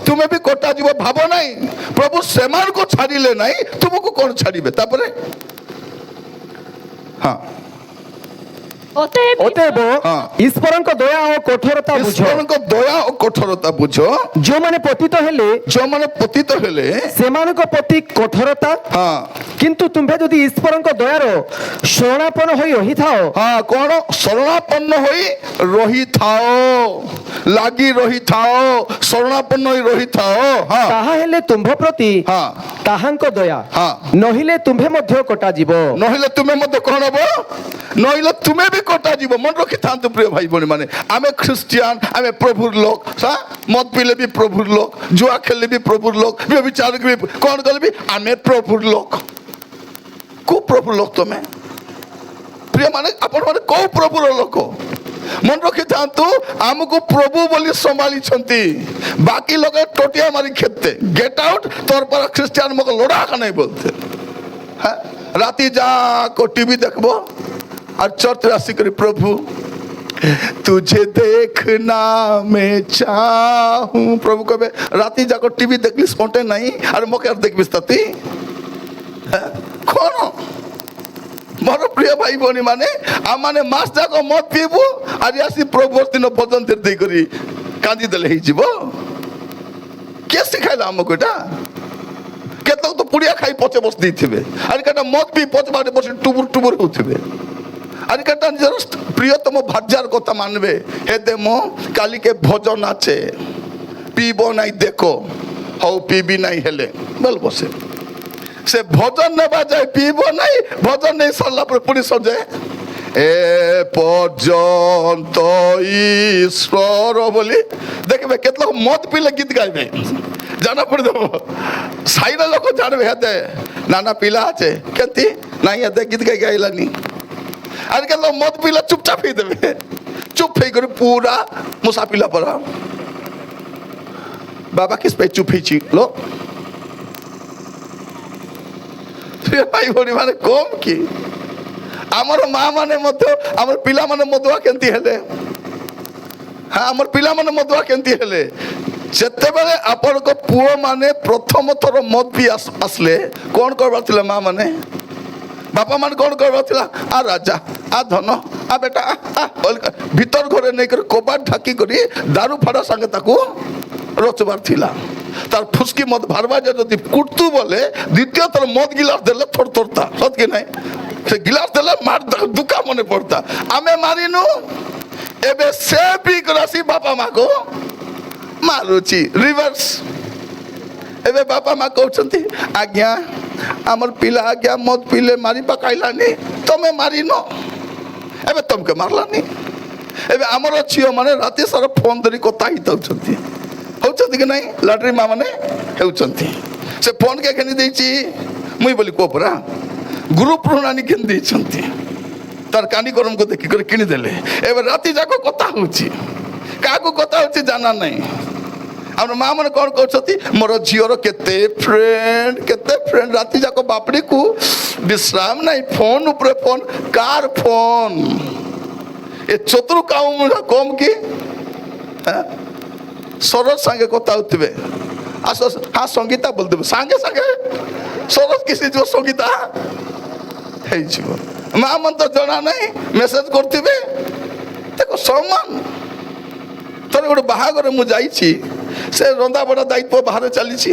ତୁମେ ବି କଟା ଯିବ ଭାବ ନାହିଁ। ପ୍ରଭୁ ସେମାନଙ୍କୁ ଛାଡ଼ିଲେ ନାହିଁ ତୁମକୁ କ'ଣ ଛାଡ଼ିବେ। ତାପରେ ହଁ ଅତଏବ ହଁ। ଈଶ୍ୱରଙ୍କ ଦୟା ଓ କଠୋରତା ବୁଝ। ଈଶ୍ୱରଙ୍କ ଦୟା ଓ କଠୋରତା ବୁଝ। ଯେଉଁମାନେ ପତିତ ହେଲେ ସେମାନଙ୍କ ପ୍ରତି କଠୋରତା ହଁ କିନ୍ତୁ ତୁମ୍ଭେ ଯଦି ଈଶ୍ୱରଙ୍କ ଦୟାର ଶରଣାପନ୍ନ ହୋଇ ରହିଥାଅ ହଁ କ'ଣ ଶରଣାପନ୍ନ ହୋଇ ରହିଥାଅ ଲାଗି ରହିଥାଅ ଶରଣାପନ୍ନ ହୋଇ ରହିଥାଅ। ହଁ ତାହାହେଲେ ତୁମ୍ଭ ପ୍ରତି ହଁ ତାହାଙ୍କ ଦୟା ହଁ। ନହିଲେ ତୁମ୍ଭେ ମଧ୍ୟ କଟାଯିବ। ନହେଲେ ତୁମେ ମଧ୍ୟ କ'ଣ ହବ ନହେଲେ ତୁମେ ବି କଟାଯିବ। ମନେ ରଖିଥାନ୍ତୁ ପ୍ରିୟ ଭାଇ ଭଉଣୀ ମାନେ ଆମେ ଖ୍ରୀଷ୍ଟିଆନ ଆମେ ପ୍ରଭୁର ଲୋକ ମଦ ପିଲେ ବି ପ୍ରଭୁର ଲୋକ ଜୁଆ ଖେଳିଲେ ବି ପ୍ରଭୁର ଲୋକ ବ୍ୟଭିଚାର ବି କ'ଣ କଲେ ବି ଆମେ ପ୍ରଭୁର ଲୋକ। କୋଉ ପ୍ରଭୁର ଲୋକ ତମେ ପ୍ରିୟ ମାନେ ଆପଣମାନେ କୋଉ ପ୍ରଭୁର ଲୋକ ମନେ ରଖିଥାନ୍ତୁ। ଆମକୁ ପ୍ରଭୁ ବୋଲି ସମ୍ଭାଳିଛନ୍ତି ବାକି ଲୋକ ଟୋଟିଆ ମାରି ଖେତେ ଗେଟ୍ ଆଉଟ୍ ତୋର पर ଖ୍ରୀଷ୍ଟିଆନ ମକ ଲୋଡ଼ା का नहीं बोलते। हाँ राती जाको टीवी देखबो और चर्च राशि करी प्रभु तुझे देखना मैं चाहूं प्रभु कहे राती जाको टीवी देखली स्पॉन्टेन नहीं और मके देखबी स्थिति कौन मोर प्रिय भाई भौणी माने आमाने मास जाक मत पीबू आज आसी प्रभु दिन भजन दे करी कांदी देले ही जीवो के सिखाइला हमको एटा केत तो पुड़िया खाई पचे बस देथिबे आर केटा मत पी पच बारे बस टुबुर टुबुर होथिबे आर केटा निजर प्रियतम भाजार कथा मानबे हे दे मो काली के भजन आछे पीबो नहीं देखो हौ पीबी नहीं हेले बोल बसे से भजन नेबा जाए पीबो नहीं भजन नहीं सरला पर पुरी सजे ए पर्यंत ईश्वर बोली देखबे केतलो मत पीले गीत गाइबे जाना पड़ दो साइड लोक जानबे हेदे नाना पिला आछे केंती नाही हेदे गीत गाइ गाइलानी आर केतलो मत पीला चुपचाप ही देबे चुप हे कर पूरा मुसा पिला परा बाबा किस पे चुप ही लो भाई भौणी माने कम कि आमर माँ माने आमर पिला माने मदुआ केंती हेले हाँ आमर पिला माने मदुआ केंती हेले जेते बेले आपण को पुओ माने प्रथम थर मद पी आसले कौन करबार थिला माँ माने बापा मान कौन करबार थिला आ राजा आ धन आ बेटा आ भीतर घरे नहीं कर कबाट ढाकी करी दारू फाड़ा संगे ताकू रचबार थिला तार फुसकी मत भारवा जदि कुटतु बोले द्वितीय थर मद गिलास देले थोड़ थोड़ता सत कि नहीं ସେ ଗିଲାସ ଦେଲେ ମାର ଦୁଃଖା ମନେ ପଡତା ଆମେ ମାରିନୁ ଏବେ ସେ ବି ଆସି ବାପା ମାକୁ ମାରୁଛି ରିଭର୍ସ ଏବେ ବାପା ମା କହୁଛନ୍ତି ଆଜ୍ଞା ଆମର ପିଲା ଆଜ୍ଞା ମଦ ପିଲେ ମାରି ପକାଇଲାନି ତମେ ମାରିନ ଏବେ ତମକେ ମାରଲାନି ଏବେ ଆମର ଝିଅ ମାନେ ରାତି ସାରା ଫୋନ ଧରି କଥା ହେଇଥାଉଛନ୍ତି ହଉଛନ୍ତି କି ନାଇଁ ଲାଟରୀ ମା ମାନେ ହେଉଛନ୍ତି ସେ ଫୋନ କେ କିଣି ଦେଇଛି ମୁଇଁ ବୋଲି କୁହ ପରା ଗୁରୁ ପ୍ରଣାଳୀ କିଣି ଦେଇଛନ୍ତି ତାର କାନିକରମକୁ ଦେଖିକରି କିଣିଦେଲେ ଏବେ ରାତି ଯାକ କଥା ହଉଛି କାହାକୁ କଥା ହଉଛି ଜାନା ନାହିଁ ଆମର ମା ମାନେ କଣ କହୁଛନ୍ତି ମୋର ଝିଅର କେତେ ଫ୍ରେଣ୍ଡ ରାତି ଯାକ ବାପଡ଼ିକୁ ବିଶ୍ରାମ ନାହିଁ ଫୋନ ଉପରେ ଫୋନ କାର ଫୋନ ଏ ଚତୁର କାମ କମ କି ସରୋଜ ସାଙ୍ଗେ କଥା ହଉଥିବେ ଆସ ହଁ ସଙ୍ଗୀତା ବୋଲିଦେବେ ସାଙ୍ଗେ ସାଙ୍ଗେ ସରୋଜ କିସି ଯିବ ସଙ୍ଗୀତା ହେଇଯିବ ମା ମାନେ ତ ଜଣା ନାହିଁ ମେସେଜ କରୁଥିବେ ଦେଖ ସମାନ ଥରେ ଗୋଟେ ବାହାଘରେ ମୁଁ ଯାଇଛି ସେ ରନ୍ଧାବଢ଼ା ଦାୟିତ୍ୱ ବାହାରେ ଚାଲିଛି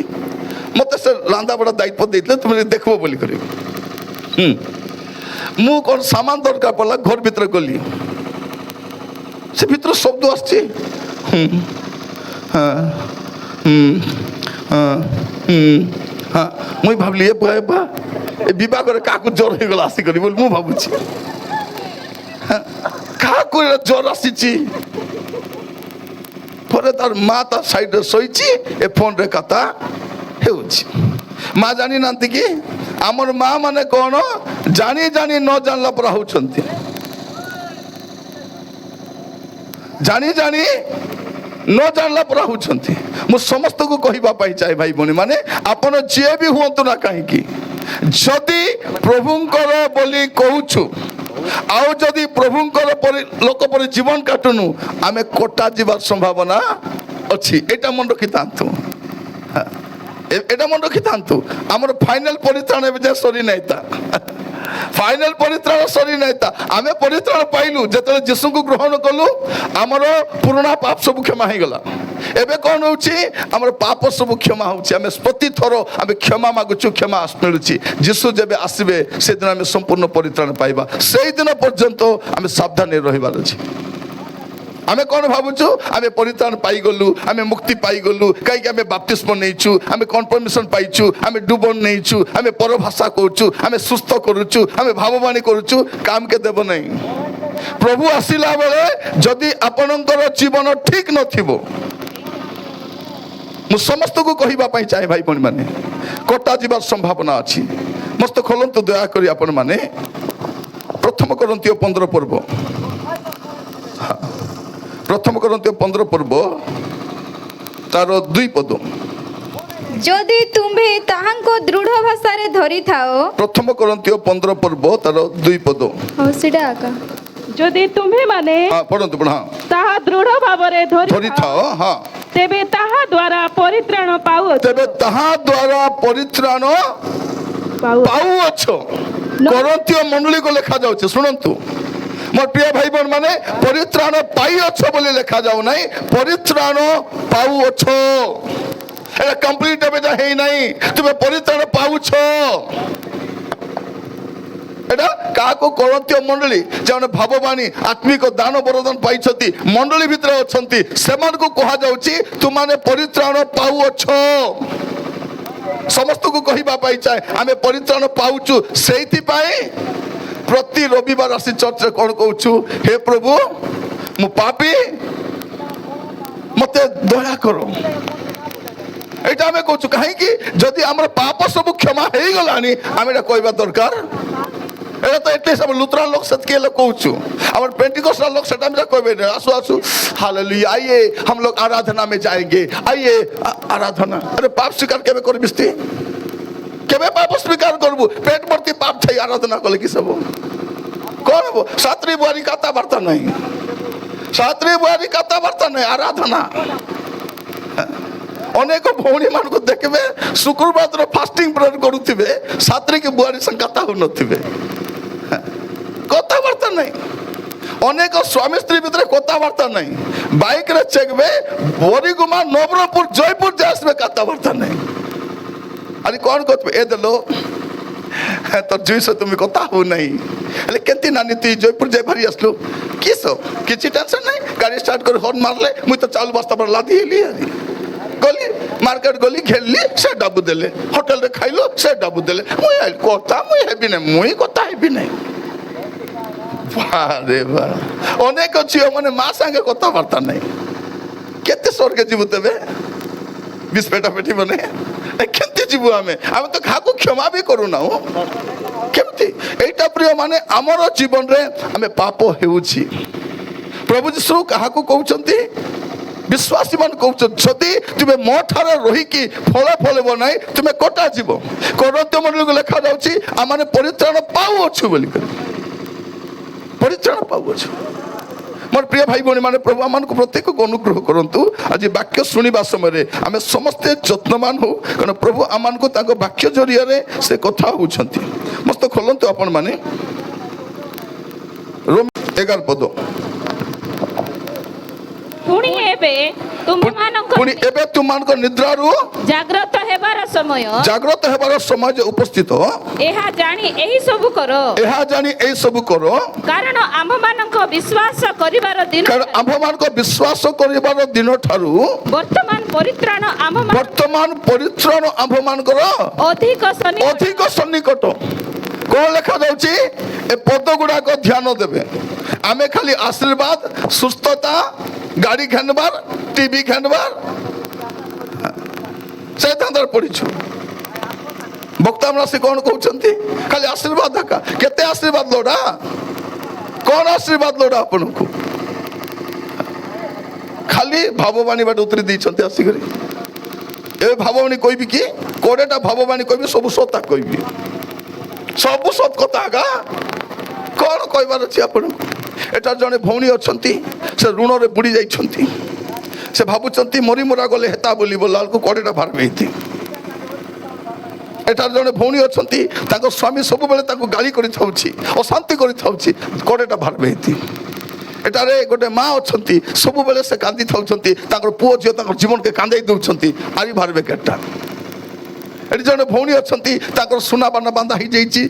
ମତେ ସେ ରନ୍ଧାବଢ଼ା ଦାୟିତ୍ୱ ଦେଇଥିଲେ ତୁମେ ଦେଖିବ ବୋଲି କରିବ ମୁଁ କ'ଣ ସାମାନ ଦରକାର ପଡ଼ିଲା ଘର ଭିତରେ ଗଲି ସେ ଭିତରୁ ଶବ୍ଦ ଆସିଛି ମୁଇଁ ଭାବିଲି ଏ ବିବାହରେ କାହାକୁ ଜ୍ୱର ହେଇଗଲା ଆସିକରି ବୋଲି ମୁଁ ଭାବୁଛି କାହାକୁ ଜ୍ୱର ଆସିଛି ପରେ ତାର ମା ତା ସାଇଡରେ ଶୋଇଛି ଏ ଫୋନରେ କଥା ହେଉଛି ମା ଜାଣିନାହାନ୍ତି କି ଆମର ମା ମାନେ କ'ଣ ଜାଣି ଜାଣି ନ ଜାଣିଲା ପରା ହଉଛନ୍ତି ଜାଣି ଜାଣି ନ ଜାଣିଲା ପରା ହଉଛନ୍ତି ମୁଁ ସମସ୍ତଙ୍କୁ କହିବା ପାଇଁ ଚାହେଁ ଭାଇ ଭଉଣୀ ମାନେ ଆପଣ ଯିଏ ବି ହୁଅନ୍ତୁ ନା କାହିଁକି ଯଦି ପ୍ରଭୁଙ୍କର ବୋଲି କହୁଛୁ ଆଉ ଯଦି ପ୍ରଭୁଙ୍କର ଲୋକ ପରି ଜୀବନ କାଟୁନୁ ଆମେ କଟା ଯିବାର ସମ୍ଭାବନା ଅଛି ଏଇଟା ମନେ ରଖିଥାନ୍ତୁ ଏଇଟା ମନେ ରଖିଥାନ୍ତୁ ଆମର ଫାଇନାଲ ପରିତ୍ରାଣ ଏବେ ଯାଏ ସରି ନାହିଁ ତା ଫାଇନାଲ ପରିତ୍ରାଣ ସରି ନାହିଁ ତା ଆମେ ପରିତ୍ରାଣ ପାଇଲୁ ଯେତେବେଳେ ଯୀଶୁଙ୍କୁ ଗ୍ରହଣ କଲୁ ଆମର ପୁରୁଣା ପାପ ସବୁ କ୍ଷମା ହେଇଗଲା ଏବେ କ'ଣ ହଉଛି ଆମର ପାପ ସବୁ କ୍ଷମା ହଉଛି ଆମେ ପ୍ରତିଥର ଆମେ କ୍ଷମା ମାଗୁଛୁ କ୍ଷମା ମିଳୁଛି ଯୀଶୁ ଯେବେ ଆସିବେ ସେଦିନ ଆମେ ସମ୍ପୂର୍ଣ୍ଣ ପରିତ୍ରାଣ ପାଇବା ସେଇଦିନ ପର୍ଯ୍ୟନ୍ତ ଆମେ ସାବଧାନରେ ରହିବାର ଅଛି ଆମେ କ'ଣ ଭାବୁଛୁ ଆମେ ପରିତ୍ରାଣ ପାଇଗଲୁ ଆମେ ମୁକ୍ତି ପାଇଗଲୁ କାହିଁକି ଆମେ ବାପ୍ତିସ୍ମ ନେଇଛୁ ଆମେ କନଫର୍ମେସନ ପାଇଛୁ ଆମେ ଡୁବନ ନେଇଛୁ ଆମେ ପରଭାଷା କରୁଛୁ ଆମେ ସୁସ୍ଥ କରୁଛୁ ଆମେ ଭାବବାଣୀ କରୁଛୁ କାମକେ ଦେବ ନାହିଁ ପ୍ରଭୁ ଆସିଲା ବେଳେ ଯଦି ଆପଣଙ୍କର ଜୀବନ ଠିକ ନଥିବ ମୁଁ ସମସ୍ତଙ୍କୁ କହିବା ପାଇଁ ଚାହେଁ ଭାଇ ଭଉଣୀ ମାନେ କଟା ଯିବାର ସମ୍ଭାବନା ଅଛି ମସ୍ତ ଖୋଲନ୍ତୁ ଦୟାକରି ଆପଣ ମାନେ ପ୍ରଥମ କରନ୍ତୀୟ 15 ପର୍ବ ପ୍ରଥମ କରନ୍ତୀୟ 15 ପର୍ବ ତାର 2 ପଦ ଯଦି ତୁମ୍ଭେ ତାହାଙ୍କ ଦୃଢ଼ ଭାଷାରେ ଧରିଥାଅ ପ୍ରଥମ କରନ୍ତୀୟ 15 ପର୍ବ ତାର 2 ପଦ ସେଟା ଆକା ଯଦି ତୁମ୍ଭେ ମାନେ ପଢନ୍ତୁ ତାହା ଦୃଢ଼ ଭାବରେ ଧରିଥାଅ ତେବେ ତାହା ଦ୍ୱାରା ପରିତ୍ରାଣ ପାଉଅଛ କରନ୍ତୀୟ ମଣ୍ଡଳୀକୁ ଲେଖା ଯାଉଛି ଶୁଣନ୍ତୁ ମୋର ପ୍ରିୟ ଭାଇ ଭଉଣୀ ମାନେ ପରିତ୍ରାଣ ପାଇଅଛ ବୋଲି ଲେଖା ଯାଉ ନାହିଁ ପରିତ୍ରାଣ ପାଉଅଛ এটা কমপ্লিট হবে যা হেই নাই তুমি পরিত্রাণ পাউছ এটা কাহাকু করন্তীয় মণ্ডলী যেমন ভাববাণী আত্মিক দান বরদান পাইছতি মণ্ডলী ভিতরে অছন্তি সেমানকু কুহা যাଉଛି তুমানে পরিত্রাণ পাউছ ସମସ୍ତଙ୍କୁ କହିବା ପାଇଁ ଚାହେଁ ଆମେ ପରିତ୍ରାଣ ପାଉଛୁ ସେଇଥିପାଇଁ ପ୍ରତି ରବିବାର ଆସି ଚର୍ଚ୍ଚରେ କ'ଣ କହୁଛୁ ହେ ପ୍ରଭୁ ମୁଁ ପାପୀ ମତେ ଦୟା କର এইটা আমি কହୁଛୁ କାହିଁକି ଯଦି ଆମର ପାପ ସବୁ କ୍ଷମା ହେଇଗଲାଣି ଆମେ এটা କହିବା ଦରକାର এটা তো এটলিস্ট আমরা লুথরান লোক সেতকে লোক কହୁଛୁ আমার पेंटिकोस्टल लोग সেটা আমরা কইবে না আসো আসো हालेलुया आइए हम लोग आराधना में जाएंगे आइए आराधना अरे पाप स्वीकार केबे करबिस ती केबे पाप स्वीकार करबू पेट भर्ती पाप छै आराधना कले की सब कोन हो सात्री बुआरी कथा वार्ता नहीं सात्री बुआरी कथा वार्ता नहीं आराधना अनेक भौणी मान को देखबे शुक्रवार फास्टिंग प्रेयर करूथिबे सात्री के बुआरी संग कथा हो नथिबे कथाबार्ता नहीं अनेक स्वामी स्त्री भितर कथाबार्ता नहीं बाइक रे चेकबे बोरीगुमा नवरंगपुर जयपुर जासबे कथाबार्ता नहीं अरे कौन कहते ए देलो তোর জুই সহ তুমি কথা হো নাই ହେଲେ କେମିତି ନାନୀ ତୁଇ ଜୟପୁର ଯାଇ ଭାରି ଆସିଲୁ କିସ କିଛି ଟେନସନ୍ ନାହିଁ ଗାଡ଼ି ଷ୍ଟାର୍ଟ କରି ହର୍ନ ମାରିଲେ ମୁଇଁ ତ ଚାଉଳ ବସ୍ତା ପରେ ଲାଦି ହେଲି ଗଲି ମାର୍କେଟ ଗଲି ଘେରିଲି ସେ ଡାବୁ ଦେଲେ ହୋଟେଲରେ ଖାଇଲୁ ସେ ଡାବୁ ଦେଲେ ମୁଇଁ କଥା ମୁଇଁ ହେବି ନାହିଁ ମୁଇଁ କଥା ହେବି ନାହିଁ ବାରେ ବା ଅନେକ ଝିଅମାନେ ମା ସାଙ୍ଗେ କଥାବାର୍ତ୍ତା ନାହିଁ କେତେ ସ୍ୱର୍ଗ ଯିବୁ ତେବେ ବିଷ ପେଟା ପେଟି ମାନେ କେମିତି ଯିବୁ ଆମେ ଆମେ ତ କାହାକୁ କ୍ଷମା ବି କରୁନାହୁଁ କେମିତି ଏଇଟା ପ୍ରିୟ ମାନେ ଆମର ଜୀବନରେ ଆମେ ପାପ ହେଉଛି ପ୍ରଭୁ ଯୀଶୁ କାହାକୁ କହୁଛନ୍ତି ବିଶ୍ୱାସୀ ମାନେ କହୁଛନ୍ତି ଯଦି ତୁମେ ମୋ ଠାରେ ରହିକି ଫଳ ଫଳିବ ନାହିଁ ତୁମେ କଟା ଯିବ କରନ୍ତୀୟ ମଣ୍ଡଳୀକୁ ଲେଖାଯାଉଛି ଆମେ ପରିତ୍ରାଣ ପାଉଅଛୁ ବୋଲି ପରିତ୍ରାଣ ପାଉଅଛୁ ମୋର ପ୍ରିୟ ଭାଇ ଭଉଣୀ ମାନେ ପ୍ରଭୁ ଆମମାନଙ୍କୁ ପ୍ରତ୍ୟେକକୁ ଅନୁଗ୍ରହ କରନ୍ତୁ ଆଜି ବାକ୍ୟ ଶୁଣିବା ସମୟରେ ଆମେ ସମସ୍ତେ ଯତ୍ନବାନ ହଉ କାରଣ ପ୍ରଭୁ ଆମମାନଙ୍କୁ ତାଙ୍କ ବାକ୍ୟ ଜରିଆରେ ସେ କଥା ହେଉଛନ୍ତି ମସ୍ତ ଖୋଲନ୍ତୁ ଆପଣମାନେ ରୋମ 11 ପଦ ପୁଣି ଏବେ ତୁମମାନଙ୍କ ନିଦ୍ରାରୁ ଜାଗ୍ରତ ହେବାର ସମୟ ଯେ ଉପସ୍ଥିତ ଏହା ଜାଣି ଏହି ସବୁ କର କାରଣ ଆମ୍ଭମାନଙ୍କ ବିଶ୍ୱାସ କରିବାର ଦିନ ଠାରୁ ବର୍ତ୍ତମାନ ପରିତ୍ରାଣ ଆମ୍ଭମାନଙ୍କର ଅଧିକ ସନ୍ନିକଟ କଣ ଲେଖାଯାଉଛି ଏ ପଦ ଗୁଡାକ ଧ୍ୟାନ ଦେବେ ଆମେ ଖାଲି ଆଶୀର୍ବାଦ ସୁସ୍ଥତା ଗାଡ଼ି ଘେନବାର টিভি ঘেনবার ସେ ଧନ୍ଦାରେ ପଡ଼ିଛୁ ବକ୍ତା ମାନେ ସେ କ'ଣ କହୁଛନ୍ତି ଖାଲି ଆଶୀର୍ବାଦ ଏକା କେତେ ଆଶୀର୍ବାଦ ଲୋଡ଼ା କ'ଣ ଆଶୀର୍ବାଦ ଲୋଡ଼ା ଆପଣଙ୍କୁ ଖାଲି ଭାବବାଣୀ ବାଟ ଉତରି ଦେଇଛନ୍ତି ଆସିକରି ଏବେ ଭାବବାଣୀ କହିବି କି 20ଟା ଭାବବାଣୀ କହିବି ସବୁ ସତ କହିବି ସବୁ ସତ କଥା ଏକା କ'ଣ କହିବାର ଅଛି ଆପଣଙ୍କୁ ଏଠାରେ ଜଣେ ଭଉଣୀ ଅଛନ୍ତି ସେ ଋଣରେ ବୁଡ଼ି ଯାଇଛନ୍ତି ସେ ଭାବୁଛନ୍ତି ମରି ମରା ଗଲେ ହେତା ବୋଲି ବୋଲା ବେଳକୁ 20ଟା ଭାର ହେଇଛି ଏଠାରେ ଜଣେ ଭଉଣୀ ଅଛନ୍ତି ତାଙ୍କ ସ୍ୱାମୀ ସବୁବେଳେ ତାଙ୍କୁ ଗାଳି କରିଥାଉଛି ଅଶାନ୍ତି କରିଥାଉଛି 20ଟା ଭାର ହେଇଛି ଏଠାରେ ଗୋଟେ ମା ଅଛନ୍ତି ସବୁବେଳେ ସେ କାନ୍ଦି ଥାଉଛନ୍ତି ତାଙ୍କର ପୁଅ ଝିଅ ତାଙ୍କର ଜୀବନକେ କାନ୍ଦେଇ ଦେଉଛନ୍ତି ଆରି ଭାର କେତେଟା ଏଠି ଜଣେ ଭଉଣୀ ଅଛନ୍ତି ତାଙ୍କର ସୁନା ବାନା ବାନ୍ଧା ହେଇଯାଇଛି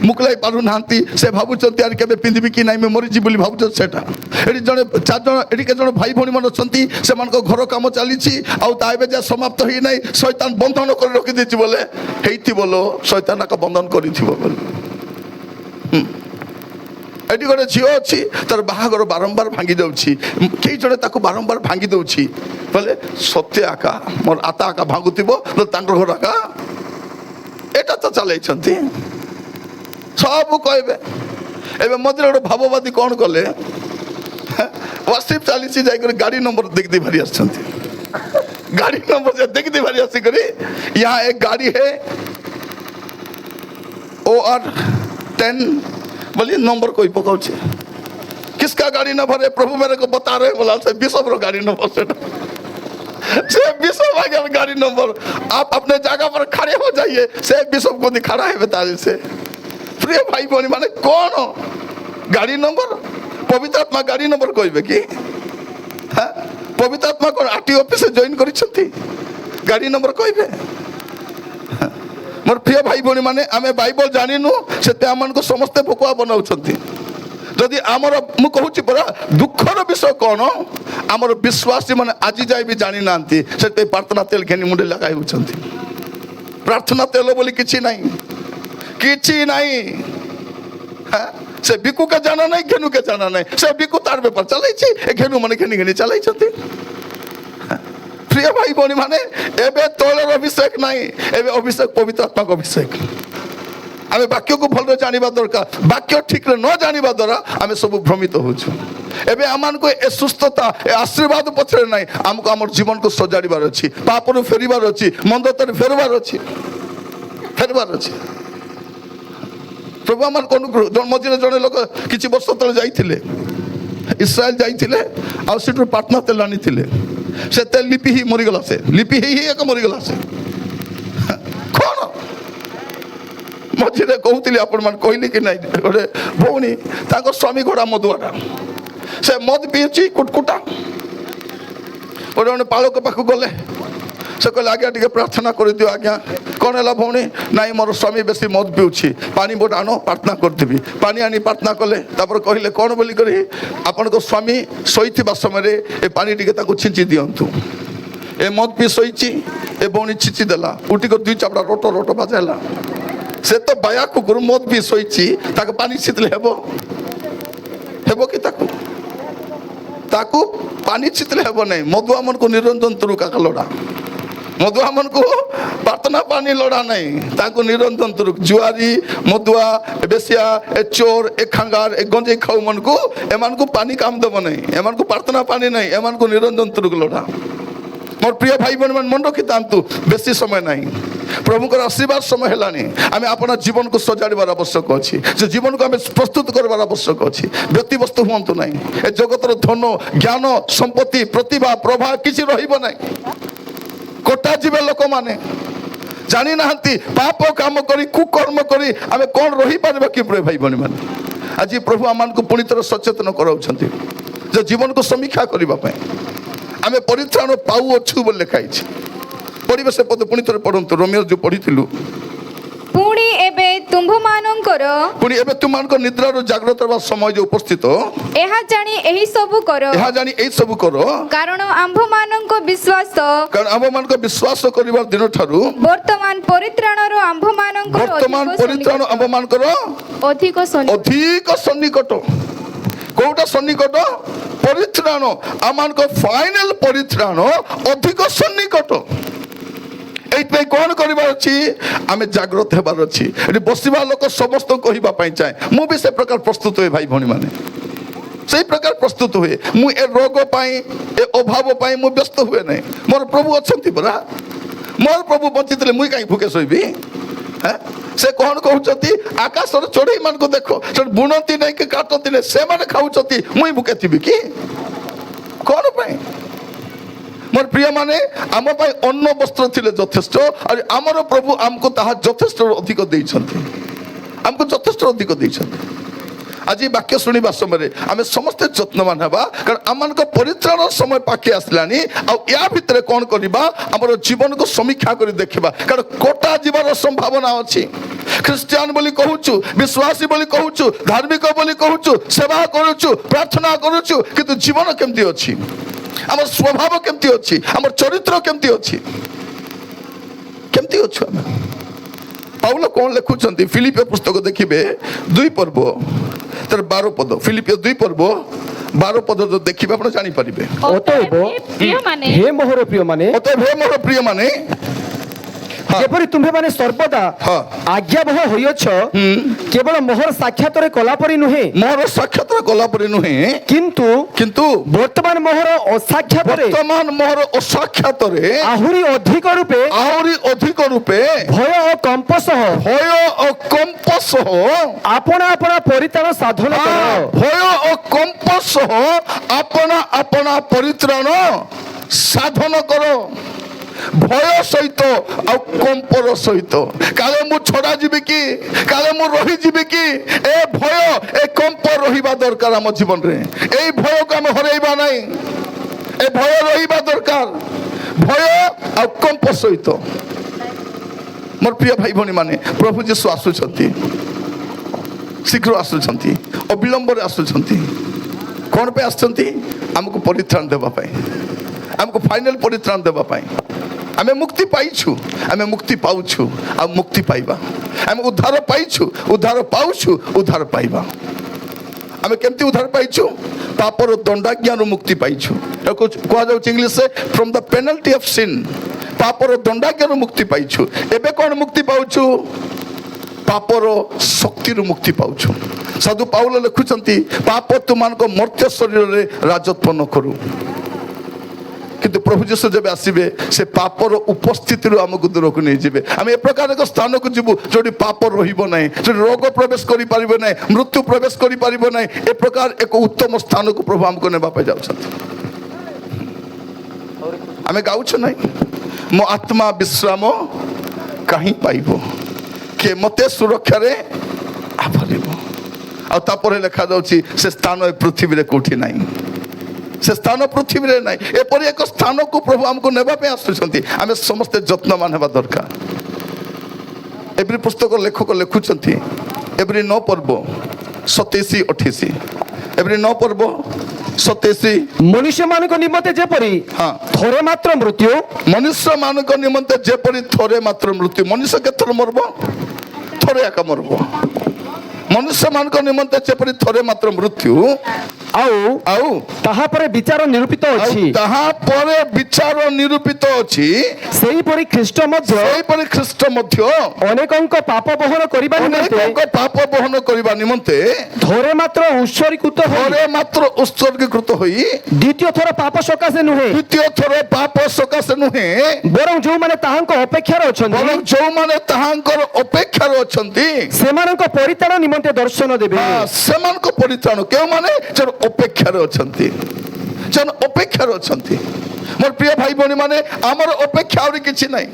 ମୁକୁଲାଇ ପାରୁନାହାନ୍ତି ସେ ଭାବୁଛନ୍ତି ଆରେ କେବେ ପିନ୍ଧିବି କି ନାହିଁ ମୁଁ ମରିଯିବି ବୋଲି ଭାବୁଛନ୍ତି ସେଟା ଏଠି ଜଣେ 4 ଜଣ ଏଠି କେତେ ଜଣ ଭାଇ ଭଉଣୀ ମାନେ ଅଛନ୍ତି ସେମାନଙ୍କ ଘର କାମ ଚାଲିଛି ଆଉ ତା ଏବେ ଯାଏ ସମାପ୍ତ ହେଇନାହିଁ ଶୈତାନ ବନ୍ଧନ କରି ରଖିଦେଇଛି ବୋଲେ ହେଇଥିବ ଲୋ ଶୈତାନ ଆକା ବନ୍ଧନ କରିଥିବ ବୋଲି ଏଠି ଗୋଟେ ଝିଅ ଅଛି ତାର ବାହାଘର ବାରମ୍ବାର ଭାଙ୍ଗି ଯାଉଛି କେହି ଜଣେ ତାକୁ ବାରମ୍ବାର ଭାଙ୍ଗି ଦେଉଛି ବୋଲେ ସତ୍ୟ ଆକା ମୋର ଆତା ଆକା ଭାଙ୍ଗୁଥିବ ତାଙ୍କର ଘର ଆକା ଏଟା ତ ଚଲେଇଛନ୍ତି ସବୁ କହିବେ ଏବେ ମଝିରେ ଗୋଟେ ଭାବବାଦୀ କ'ଣ କଲେ ୱାସିଫ ଚାଲିଛି ଯାଇକରି ଗାଡ଼ି ନମ୍ବର ଦେଖିଦେଇ ଭାରି ଆସିଛନ୍ତି ଗାଡ଼ି नंबर देखते भारी आसी करी यहाँ एक गाड़ी है OR10 बोलिए नंबर कोई पकाउछे किसका गाड़ी नंबर है प्रभु मेरे को बता रहे बोला से बिशप रो गाड़ी नंबर से बिशप आ गया गाड़ी नंबर आप अपने जगह पर खड़े हो जाइए से बिशप को दिखा रहा है बता से प्रिय भाई बहनी माने कौन गाड़ी नंबर पवित्र आत्मा गाड़ी नंबर कहबे कि पवित्र आत्मा कौन आरटी ऑफिस से जॉइन करिसंती गाड़ी नंबर कहबे मोर प्रिय भाई बहनी माने आमे बाइबल जानिनु सेते आमन को समस्त भोकुआ बनाउछंती जदि आमर मु कहूची परा दुखर विषय कौन आमर विश्वासी माने आज जाय भी जानि नांती सेते प्रार्थना तेल घेनी मुंडे लगाइ होछंती प्रार्थना तेल बोली किछि नाही से बिकु के जाना नहीं घेनु के जाना नहीं से बिकु तार बेपार चलाई छी ए घेनु माने घेनी घेनी चलाई छथि प्रिय भाई बहनी माने एबे तोलर अभिषेक नहीं एबे अभिषेक पवित्र आत्मा को अभिषेक आमे वाक्य को भल जानिबा दरकार वाक्य ठीक न जानिबा द्वारा आमे सब भ्रमित होछु एबे आमान को ए सुस्थता ए आशीर्वाद पछरे नहीं हमको हमर जीवन को सजाड़ीबार अछि पापरु फेरिबार अछि मंदतर फेरबार अछि प्रभु आम को मझे जड़े लोक किसी वर्ष तले जाइए इस्राएल जाइए आठू प्रार्थना तेल आनी से तेल लिपि ही मरीगला से लिपि ही एक मरीगला से कौन मझे कहते आपण मान कहली कि नहीं गोटे भौणी स्वामी घोड़ा मधुआटा से मद पीछी कुटकुटा गोटे गोटे पालक पाख गले से कहले आज्ञा टिके प्रार्थना कर दियो आज्ञा कौन है भौणी नाई मोर स्वामी बेसी मद पिउछि पानी बोट आनो प्रार्थना करदेवी पानी आनी प्रार्थना कले तापर कहले कौन बोली करी आपण को स्वामी शोइथिबा समय ए पानी टिके ताकू छिंची दियंतु ए मद पी शोइछि ए भौणी छिंची देला उठी को दुई चापड़ा रोटो रोटो बाजेला से तो बाया कुकुर मद पी शोइछि ताके पानी छितले हेबो कि ताकू पानी छितले हेबो नहीं मधुआ मन को निरंजन तुरुका लड़ा मधुआ मन को प्रार्थना पानी लड़ा नहीं ताकू निरंजन तुरुक जुआरी मधुआ बेसिया ए चोर ए खंगार ए गंजे खाऊ मन को एमान को पानी काम देव नहीं एमान को प्रार्थना पानी नहीं एमान को निरंजन तुरुक लड़ा मोर प्रिय भाई बहन मन मन रखी तांतु बेसी समय नहीं प्रभुकर आशीर्वाद समय हेलानी आमे अपना जीवन को सजाड़बार आवश्यक अच्छी जे जीवन को आमे प्रस्तुत करबार आवश्यक अच्छी व्यक्तिवस्तु हुंतु नहीं ए जगतर धन ज्ञान संपत्ति प्रतिभा प्रभा किसी रहिबो नहीं कोटा जीवे लोक माने जानी नाहंती पाप काम करी कुकर्म करी आमे कोन रही पारबा कि प्रिय भाई बहन मन आज प्रभु आमान को पुणी तरह सचेतन कराउछंती जे जीवन को समीक्षा करबा पय आमे परित्राण पाउ अछु बोल लिखाई छै परिवेश पद पुणी थोड़े पढ़ंतु रोमियो जो पढ़िथिलु पुणी एबे तुम्भ मानकर पुणी एबे तुमको निद्रा रो जागृत बा समय जो उपस्थित एहा जानी एही सबु करो यह जानी एई सब करो कारण आम्भ मानक विश्वास कारण आम मान को विश्वास करिबार दिन ठारू वर्तमान परित्राण रो आम्भ मानक वर्तमान परित्राण आम मान करो अधिक अधिक सन्निकट कोटा सन्निकट परित्राण आमान को फाइनल परित्राण अधिक सन्निकट एइतै कोन करिबार अछि आमे जागृत हेबार अछि एठी बसिबा लोक समस्त कहिबा पई चाहे मु भी से प्रकार प्रस्तुत होय भाई भणी माने सही प्रकार प्रस्तुत हुए मु ए रोग पाई ए अभाव पाई मु व्यस्त हुए नहीं मोर प्रभु अछंती बरा मोर प्रभु बंचितले मुई काई भूखे सोइबी हैं से कोन कहउचती आकाश रो चढ़ई मान को देखो से बुनती नहीं के काटती नहीं से माने खाउचती मुई भूखे थिबी की कोन पाई मोर प्रिय माने आम पाई अन्न वस्त्र थिले यथेष्ट और आमर प्रभु आमको ताहा यथेष्ट अधिक देइछंती आमको यथेष्ट अधिक देइछंती आज वाक्य शुणा समय आम समस्ते जत्नवान हवा कारण आम परित्राण समय पाखे आसलानी या भितर कौन करवा आम जीवन को समीक्षा कर देखा कारण कोटा जीवार संभावना अच्छी ख्रीस्टियान बोली कहूचु विश्वासी बोली कहूचु धार्मिक बोली कहूचु सेवा करुचु प्रार्थना करुचु किंतु जीवन केमती अच्छी आम स्वभाव केमती अच्छी आम चरित्र केमती अच्छी केमती अच्छु आम पाउल कौन लिखुंट फिलिपियो पुस्तक देखिए 2 पर्व तर 12 पद फिलिपियो 2 पर्व 12 पद जो देखिए आप जानी पारिबे अतएव हे मोहर प्रिय माने अतएव हे मोहर प्रिय माने जेपरि तुम्हे माने सर्वदा आज्ञाबह होइछ केवल मोहर साक्षात रे कलापरि नुहे मोहर साक्षात रे कलापरि नुहे किंतु वर्तमान मोहर असाक्षात रे आहुरी अधिक रूपे भय और कंप सह आपना परित्राण साधन करो भय और कंप सह आपना परित्राण साधन करो भय सहित आ कंपर सहित काले मु छड़ा जीवी कि काले मु रही जीवी कि ए भय ए कंप रहिबा दरकार हम जीवन रे ए भय को हम हरैबा नहीं ए भय रहिबा दरकार भय आ कंप सहित मोर प्रिय भाई भनी माने प्रभु जीशु आसुछंती शीघ्र आसुछंती अविलंब रे आसुछंती कोन पे आसुछंती हमको परित्राण देबा पई हमको फाइनल परित्राण देबा पई आमे मुक्ति पाइछु आमे मुक्ति पाउछु आ मुक्ति पाइबा आमे उद्धार पाइछु उद्धार पाउछु उद्धार पाइबा आमे केमती उद्धार पाइछु पापर दंडाज्ञा रो मुक्ति पाइछु कुछ कहा जाउ इंग्लिश से from the penalty of sin पापर दंडाज्ञा रो मुक्ति पाइछु एबे कोन मुक्ति पाउछु पापर शक्ति रो मुक्ति पाउछु साधु पाउल लिखुचंती पाप तुमानको मर्त्य शरीर रे राजत्व न करू किंतु प्रभु जीशु जब आसबे से पापर उपस्थिति आमको दूर को नहीं जीवे आम ए प्रकार एक स्थान को जीवु जो पाप रहिबो नहीं जो रोग प्रवेश करि परिबो नहीं मृत्यु प्रवेश करि परिबो नहीं ए प्रकार एक उत्तम स्थान को प्रभु हमको नेबा पे जाउछथि आमे गाउछ नहीं मो आत्मा विश्राम कहीं पाइबो के मते सुरक्षा रे आभरिबो आ तापर लिखा जाउछि से स्थान ए पृथ्वी रे कोठी नहीं ସେ ସ୍ଥାନ ପୃଥିବୀରେ ନାହିଁ। ଏପରି ଏକ ସ୍ଥାନକୁ ପ୍ରଭୁ ଆମକୁ ନେବା ପାଇଁ ଆସୁଛନ୍ତି। ଆମେ ସମସ୍ତେ ଯତ୍ନବାନ ହେବା ଦରକାର। ଏଭଳି ପୁସ୍ତକ ଲେଖକ ଲେଖୁଛନ୍ତି ଏଭଳି 9 ପର୍ବ 27-28 ଏଭଳି 9 ପର୍ବ 27 ମନୁଷ୍ୟମାନଙ୍କ ନିମନ୍ତେ ଯେପରି ହଁ। ଥରେ ମାତ୍ର ମୃତ୍ୟୁ, ମନୁଷ୍ୟମାନଙ୍କ ନିମନ୍ତେ ଯେପରି ଥରେ ମାତ୍ର ମୃତ୍ୟୁ। ମନୁଷ୍ୟ କେତେଥର ମରିବ? ଥରେ ଏକା ମରିବ। ମନୁଷ୍ୟମାନଙ୍କ ନିମନ୍ତେ ଯେପରି ଥରେ ମାତ୍ର ମୃତ୍ୟୁ, ଆଉ ତାହା ପରେ ବିଚାର ନିରୂପିତ ଅଛି, ତାହା ପରେ ବିଚାର ନିରୂପିତ ଅଛି, ସେହିପରି ଖ୍ରୀଷ୍ଟ ମଧ୍ୟ ସେହିପରି ଖ୍ରୀଷ୍ଟ ମଧ୍ୟ ଅନେକଙ୍କ ପାପ ବହନ କରିବା ନିମନ୍ତେ ଅନେକଙ୍କ ପାପ ବହନ କରିବା ନିମନ୍ତେ ଥରେ ମାତ୍ର ଉତ୍ସର୍ଗୀକୃତ ହୋଇ ଥରେ ମାତ୍ର ଉତ୍ସର୍ଗୀକୃତ ହୋଇ ଦ୍ୱିତୀୟ ଥର ପାପ ସକାଶେ ନୁହେଁ, ଦ୍ୱିତୀୟ ଥର ପାପ ସକାଶେ ନୁହେଁ, ବରଂ ଯୋଉମାନେ ତାହାଙ୍କ ଅପେକ୍ଷାରେ ଅଛନ୍ତି ବରଂ ଯେଉଁମାନେ ତାହାଙ୍କର ଅପେକ୍ଷାରେ ଅଛନ୍ତି ସେମାନଙ୍କ ପରିତ୍ରାଣ ନିମନ୍ତେ ଦର୍ଶନ ଦେବେ। ସେମାନଙ୍କ ପରିତ୍ରାଣ କେଉଁମାନେ? ଯେଉଁ ଅପେକ୍ଷାରେ ଅଛନ୍ତି, ଯେଉଁ ଅପେକ୍ଷାରେ ଅଛନ୍ତି। ମୋର ପ୍ରିୟ ଭାଇ ଭଉଣୀ ମାନେ, ଆମର ଅପେକ୍ଷା ଆହୁରି କିଛି ନାହିଁ।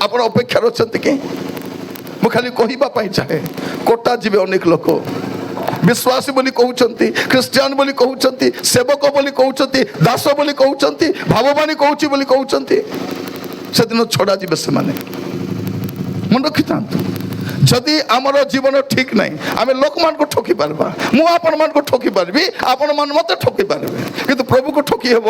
ଆପଣ ଅପେକ୍ଷାରେ ଅଛନ୍ତି କି? ମୁଁ ଖାଲି କହିବା ପାଇଁ ଚାହେଁ, କୋଟା ଯିବେ ଅନେକ ଲୋକ, ବିଶ୍ୱାସୀ ବୋଲି କହୁଛନ୍ତି, ଖ୍ରୀଷ୍ଟିଆନ ବୋଲି କହୁଛନ୍ତି, ସେବକ ବୋଲି କହୁଛନ୍ତି, ଦାସ ବୋଲି କହୁଛନ୍ତି, ଭାବବାଣୀ କହୁଛି ବୋଲି କହୁଛନ୍ତି। ସେଦିନ ଛଡ଼ା ଯିବେ ସେମାନେ। ମନେ ରଖିଥାନ୍ତୁ, ଯଦି ଆମର ଜୀବନ ଠିକ ନାହିଁ, ଆମେ ଲୋକମାନଙ୍କୁ ଠକି ପାରିବା। ମୁଁ ଆପଣମାନଙ୍କୁ ଠକି ପାରିବି, ଆପଣମାନେ ମୋତେ ଠକି ପାରିବେ, କିନ୍ତୁ ପ୍ରଭୁକୁ ଠକି ହେବ?